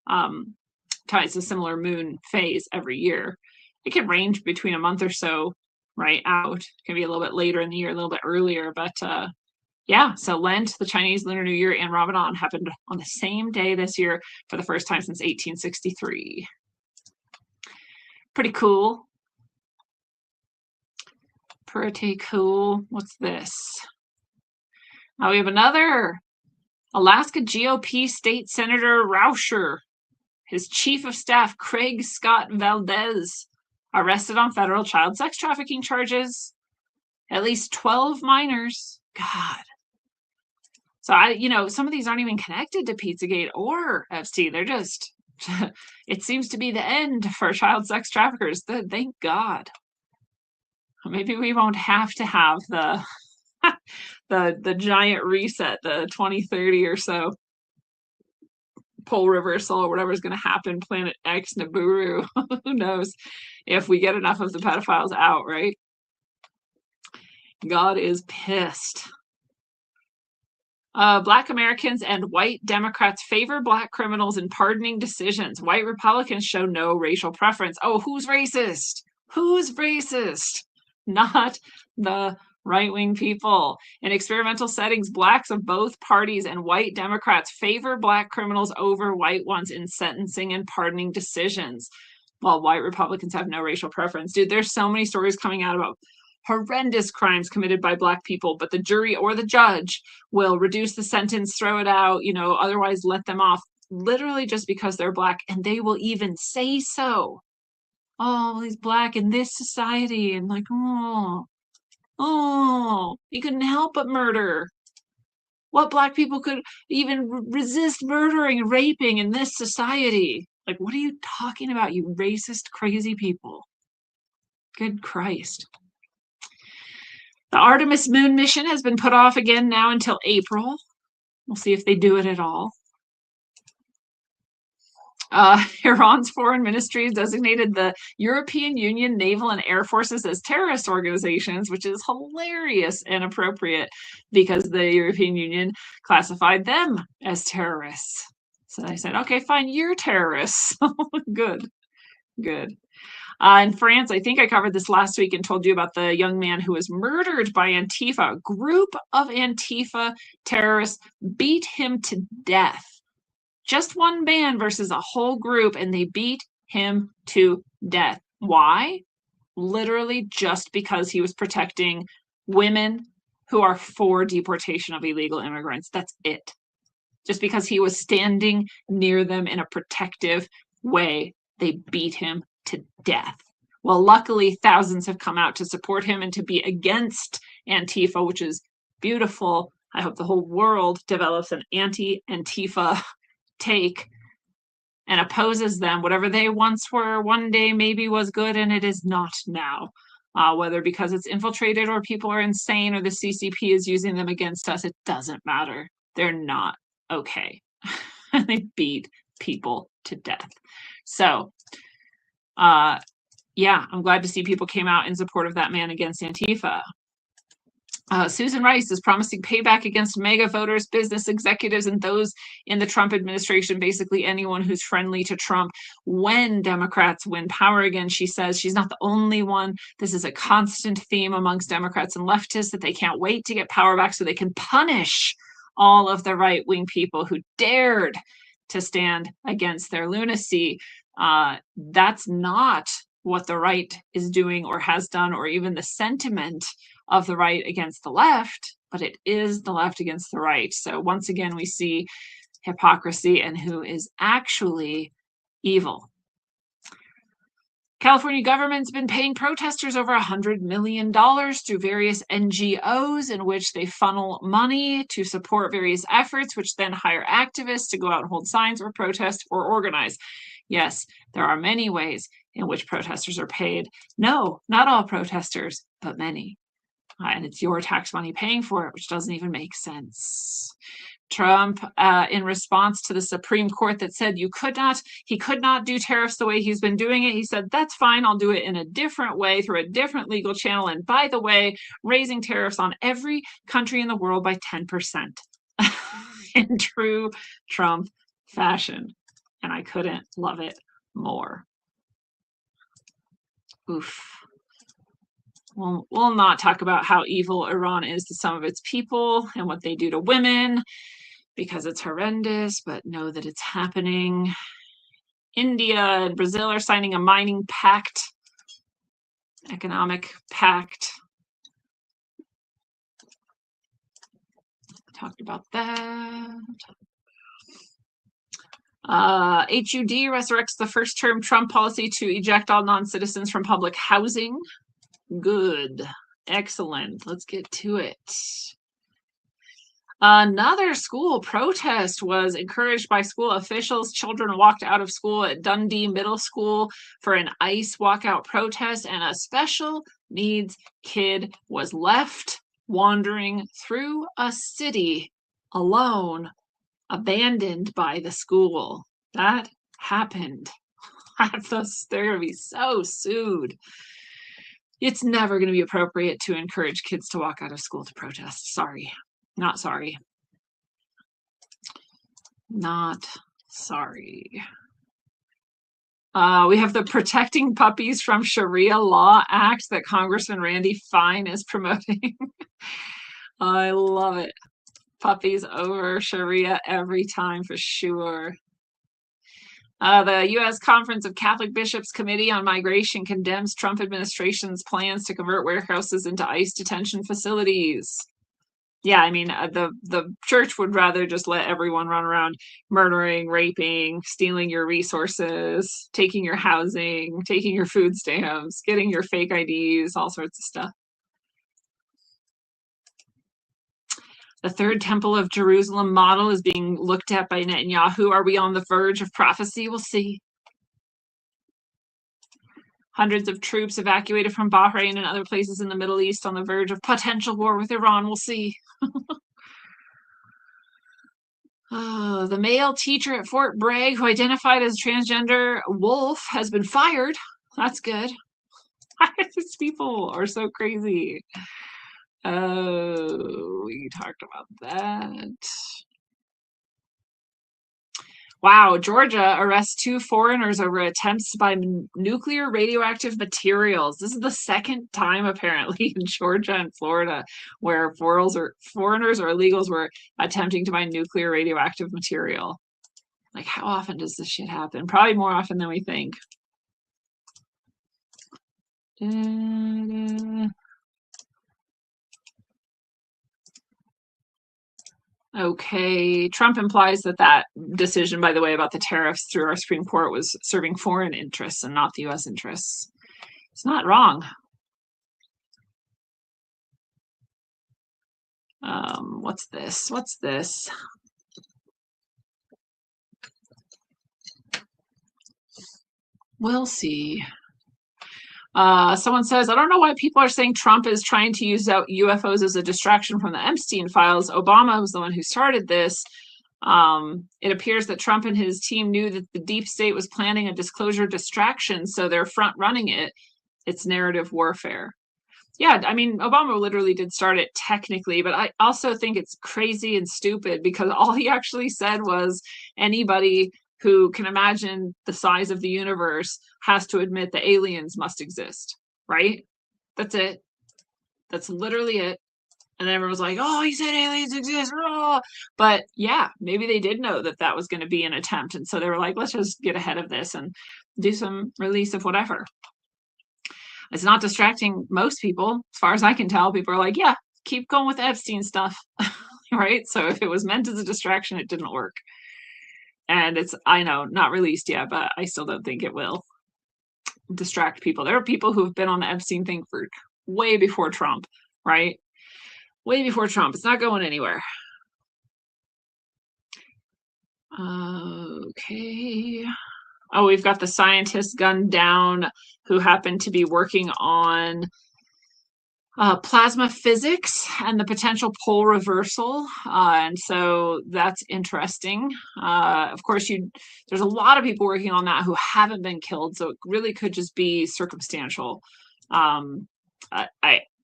it's a similar moon phase every year. It can range between a month or so, right, out. It can be a little bit later in the year, a little bit earlier, but yeah, so Lent, the Chinese Lunar New Year, and Ramadan happened on the same day this year for the first time since 1863. Pretty cool. Pretty cool. What's this? Now we have another Alaska GOP State Senator Rauscher. His chief of staff, Craig Scott Valdez, arrested on federal child sex trafficking charges. At least 12 minors. God. So some of these aren't even connected to Pizzagate or Epstein. They're just, it seems to be the end for child sex traffickers. Thank God. Maybe we won't have to have the giant reset, the 2030 or so pole reversal or whatever's going to happen, Planet X, Nibiru. Who knows if we get enough of the pedophiles out, right? God is pissed. Black Americans and white Democrats favor Black criminals in pardoning decisions. White Republicans show no racial preference. Oh, who's racist? Who's racist? Not the right-wing people. In experimental settings, Blacks of both parties and white Democrats favor Black criminals over white ones in sentencing and pardoning decisions, while white Republicans have no racial preference. Dude, there's so many stories coming out about horrendous crimes committed by Black people, but the jury or the judge will reduce the sentence, throw it out, otherwise let them off, literally just because they're Black, and they will even say so. Oh, he's Black in this society, and like, he couldn't help but murder. What Black people could even resist murdering and raping in this society? Like, what are you talking about, you racist, crazy people? Good Christ. The Artemis moon mission has been put off again now until April. We'll see if they do it at all. Iran's foreign ministry has designated the European Union naval and air forces as terrorist organizations, which is hilarious and appropriate because the European Union classified them as terrorists. So they said, okay, fine, you're terrorists. Good. In France, I think I covered this last week and told you about the young man who was murdered by Antifa. A group of Antifa terrorists beat him to death. Just one man versus a whole group, and they beat him to death. Why? Literally just because he was protecting women who are for deportation of illegal immigrants. That's it. Just because he was standing near them in a protective way, they beat him to death. Well, luckily, thousands have come out to support him and to be against Antifa, which is beautiful. I hope the whole world develops an anti-Antifa take and opposes them. Whatever they once were, one day maybe was good, and it is not now. Whether because it's infiltrated or people are insane or the CCP is using them against us, it doesn't matter. They're not okay. They beat people to death. So, yeah, I'm glad to see people came out in support of that man against Antifa. Susan Rice is promising payback against mega voters, business executives, and those in the Trump administration, basically anyone who's friendly to Trump. When Democrats win power again, she says she's not the only one. This is a constant theme amongst Democrats and leftists that they can't wait to get power back so they can punish all of the right-wing people who dared to stand against their lunacy. That's not what the right is doing or has done, or even the sentiment of the right against the left, but it is the left against the right. So once again, we see hypocrisy and who is actually evil. California government's been paying protesters over $100 million through various NGOs in which they funnel money to support various efforts, which then hire activists to go out and hold signs or protest or organize. Yes, there are many ways in which protesters are paid. No, not all protesters, but many. And it's your tax money paying for it, which doesn't even make sense. Trump, in response to the Supreme Court that said he could not do tariffs the way he's been doing it, he said, that's fine, I'll do it in a different way through a different legal channel. And by the way, raising tariffs on every country in the world by 10% in true Trump fashion. And I couldn't love it more. Oof. We'll not talk about how evil Iran is to some of its people and what they do to women because it's horrendous, but know that it's happening. India and Brazil are signing a mining pact, economic pact. Talked about that. HUD resurrects the first term Trump policy to eject all non-citizens from public housing. Good. Excellent. Let's get to it. Another school protest was encouraged by school officials. Children walked out of school at Dundee Middle School for an ICE walkout protest, and a special needs kid was left wandering through a city alone, abandoned by the school. That happened. They're going to be so sued. It's never going to be appropriate to encourage kids to walk out of school to protest. Sorry. Not sorry. Not sorry. We have the Protecting Puppies from Sharia Law Act that Congressman Randy Fine is promoting. I love it. Puppies over Sharia every time for sure. The U.S. Conference of Catholic Bishops Committee on Migration condemns Trump administration's plans to convert warehouses into ICE detention facilities. Yeah, I mean, the church would rather just let everyone run around murdering, raping, stealing your resources, taking your housing, taking your food stamps, getting your fake IDs, all sorts of stuff. The Third Temple of Jerusalem model is being looked at by Netanyahu. Are we on the verge of prophecy? We'll see. Hundreds of troops evacuated from Bahrain and other places in the Middle East on the verge of potential war with Iran. We'll see. The male teacher at Fort Bragg who identified as transgender wolf has been fired. That's good. These people are so crazy. Oh, we talked about that. Wow, Georgia arrests 2 foreigners over attempts by nuclear radioactive materials. This is the second time, apparently, in Georgia and Florida where foreigners or illegals were attempting to buy nuclear radioactive material. Like, how often does this shit happen? Probably more often than we think. Okay. Trump implies that that decision, by the way, about the tariffs through our Supreme Court was serving foreign interests and not the U.S. interests. It's not wrong. What's this? What's this? We'll see. Someone says, I don't know why people are saying Trump is trying to use UFOs as a distraction from the Epstein files. Obama was the one who started this. It appears that Trump and his team knew that the deep state was planning a disclosure distraction, so they're front running it. It's narrative warfare. Yeah, I mean, Obama literally did start it technically, but I also think it's crazy and stupid because all he actually said was anybody who can imagine the size of the universe has to admit the aliens must exist, right? That's it. That's literally it. And everyone was like, oh, he said aliens exist. Oh. But yeah, maybe they did know that that was going to be an attempt. And so they were like, let's just get ahead of this and do some release of whatever. It's not distracting most people. As far as I can tell, people are like, yeah, keep going with the Epstein stuff. Right? So if it was meant as a distraction, it didn't work. And it's, I know, not released yet, but I still don't think it will distract people. There are people who have been on the Epstein thing for way before Trump, right? Way before Trump. It's not going anywhere. Okay. Oh, we've got the scientist gunned down who happened to be working on plasma physics and the potential pole reversal. And so that's interesting. Of course, there's a lot of people working on that who haven't been killed. So it really could just be circumstantial. I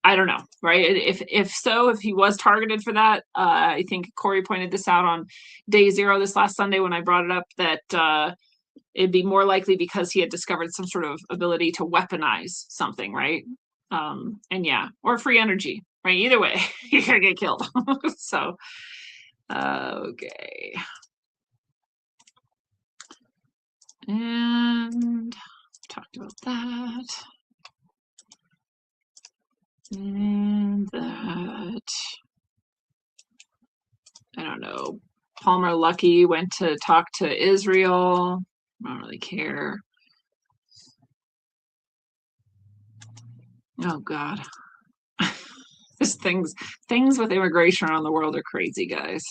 don't know, right? If he was targeted for that, I think Corey pointed this out on day 0 this last Sunday when I brought it up, that it'd be more likely because he had discovered some sort of ability to weaponize something, right? And yeah, or free energy, right? Either way, you're gonna get killed. So, okay. And talked about that. And that. I don't know. Palmer Luckey went to talk to Israel. I don't really care. Oh God. Just things with immigration around the world are crazy, guys.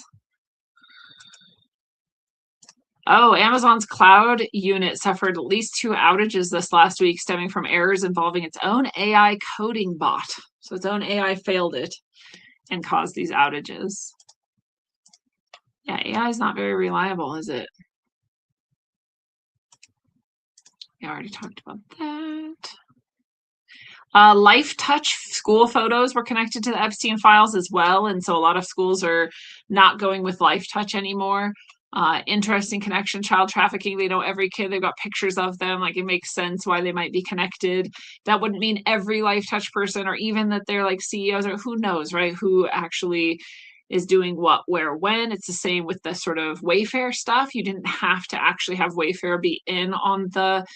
Oh, Amazon's cloud unit suffered at least 2 outages this last week stemming from errors involving its own AI coding bot. So its own AI failed it and caused these outages. Yeah, AI is not very reliable, is it? We already talked about that. Life Touch school photos were connected to the Epstein files as well. And so a lot of schools are not going with Life Touch anymore. Interesting connection, child trafficking. They know every kid, they've got pictures of them. Like it makes sense why they might be connected. That wouldn't mean every Life Touch person or even that they're like CEOs or who knows, right? Who actually is doing what, where, when. It's the same with the sort of Wayfair stuff. You didn't have to actually have Wayfair be in on the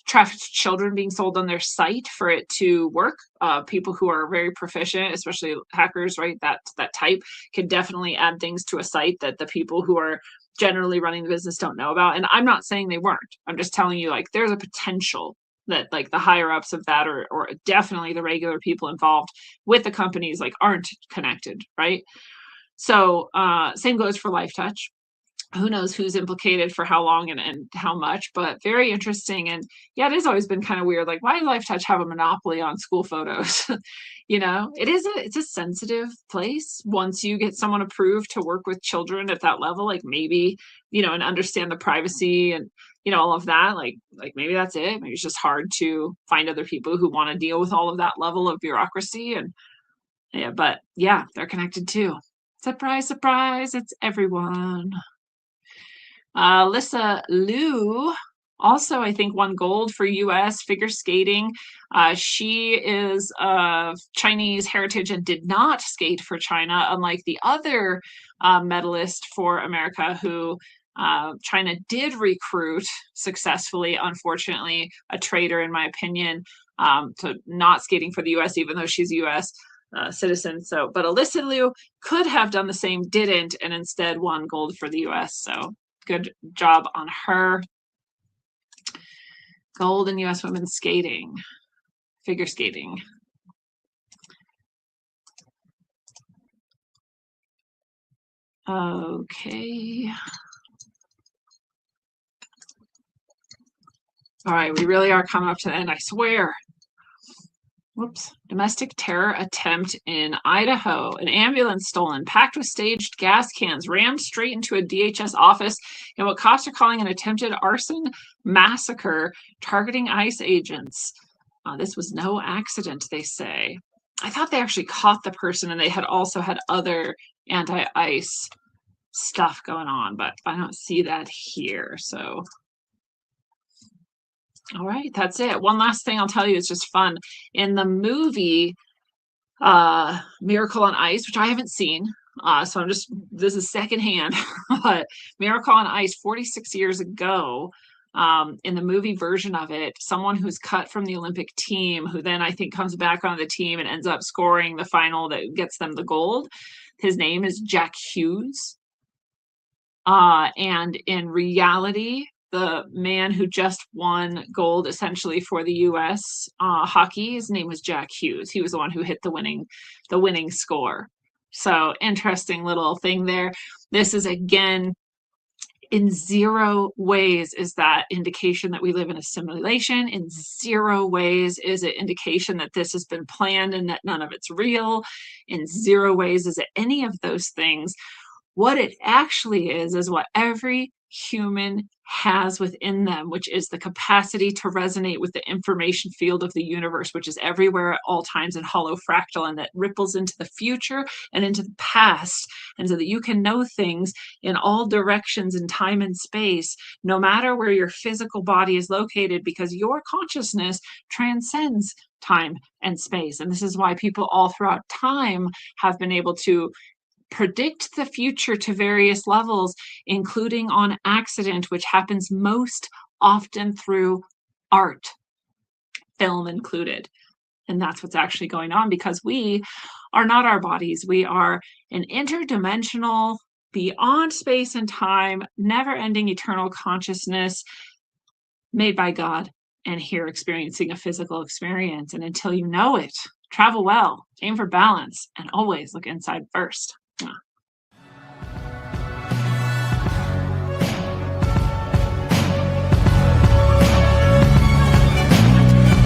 trafficked children being sold on their site for it to work. People who are very proficient, especially hackers, right, that type, can definitely add things to a site that the people who are generally running the business don't know about. And I'm not saying they weren't. I'm just telling you, like, there's a potential that like the higher ups of that or definitely the regular people involved with the companies like aren't connected, right? So same goes for Life Touch. Who knows who's implicated for how long and how much, but very interesting. And yeah, it has always been kind of weird. Like, why does Life Touch have a monopoly on school photos? You know, it's a sensitive place. Once you get someone approved to work with children at that level, like maybe, you know, and understand the privacy and, you know, all of that, like maybe that's it. Maybe it's just hard to find other people who want to deal with all of that level of bureaucracy. And yeah, but yeah, they're connected too. Surprise, surprise, it's everyone. Lissa Liu also, I think, won gold for U.S. figure skating. She is of Chinese heritage and did not skate for China, unlike the other medalist for America who China did recruit successfully, unfortunately, a traitor, in my opinion, to not skating for the U.S., even though she's U.S. citizen. So, but Alyssa Liu could have done the same, didn't, and instead won gold for the US. So good job on her. Gold in US women's skating, figure skating. Okay. All right, we really are coming up to the end, I swear. Whoops. Domestic terror attempt in Idaho. An ambulance stolen, packed with staged gas cans, rammed straight into a DHS office in what cops are calling an attempted arson massacre targeting ICE agents. This was no accident, they say. I thought they actually caught the person and they had also had other anti-ICE stuff going on, but I don't see that here. So, all right, that's it. One last thing I'll tell you, it's just fun. In the movie Miracle on Ice, which I haven't seen, so this is secondhand, but Miracle on Ice 46 years ago, in the movie version of it, someone who's cut from the Olympic team, who then I think comes back on the team and ends up scoring the final that gets them the gold. His name is Jack Hughes. And in reality, the man who just won gold essentially for the US hockey, his name was Jack Hughes. He was the one who hit the winning score. So interesting little thing there. This is, again, in zero ways is that indication that we live in a simulation. In zero ways is it indication that this has been planned and that none of it's real. In zero ways is it any of those things. What it actually is what every human has within them, which is the capacity to resonate with the information field of the universe, which is everywhere at all times and hollow fractal, and that ripples into the future and into the past. And so that you can know things in all directions in time and space, no matter where your physical body is located, because your consciousness transcends time and space. And this is why people all throughout time have been able to predict the future to various levels, including on accident, which happens most often through art, film included. And that's what's actually going on, because we are not our bodies. We are an interdimensional, beyond space and time, never-ending eternal consciousness made by God, and here experiencing a physical experience. And until you know it, travel well, aim for balance, and always look inside first.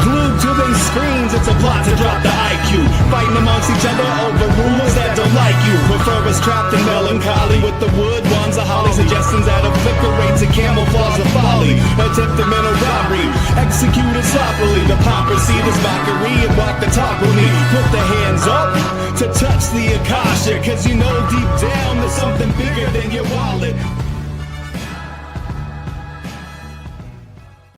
Glued to these screens, it's a plot to drop the IQ. Fighting amongst each other over rumors that don't like you. Prefer us trapped in melancholy with the wood ones of holly. Suggestions that obliterate to camouflage the folly. Attempted mental robbery, executed sloppily. The pomp proceed as mockery and walk the talk with me. Put the hands up to touch the Akasha, cause you know deep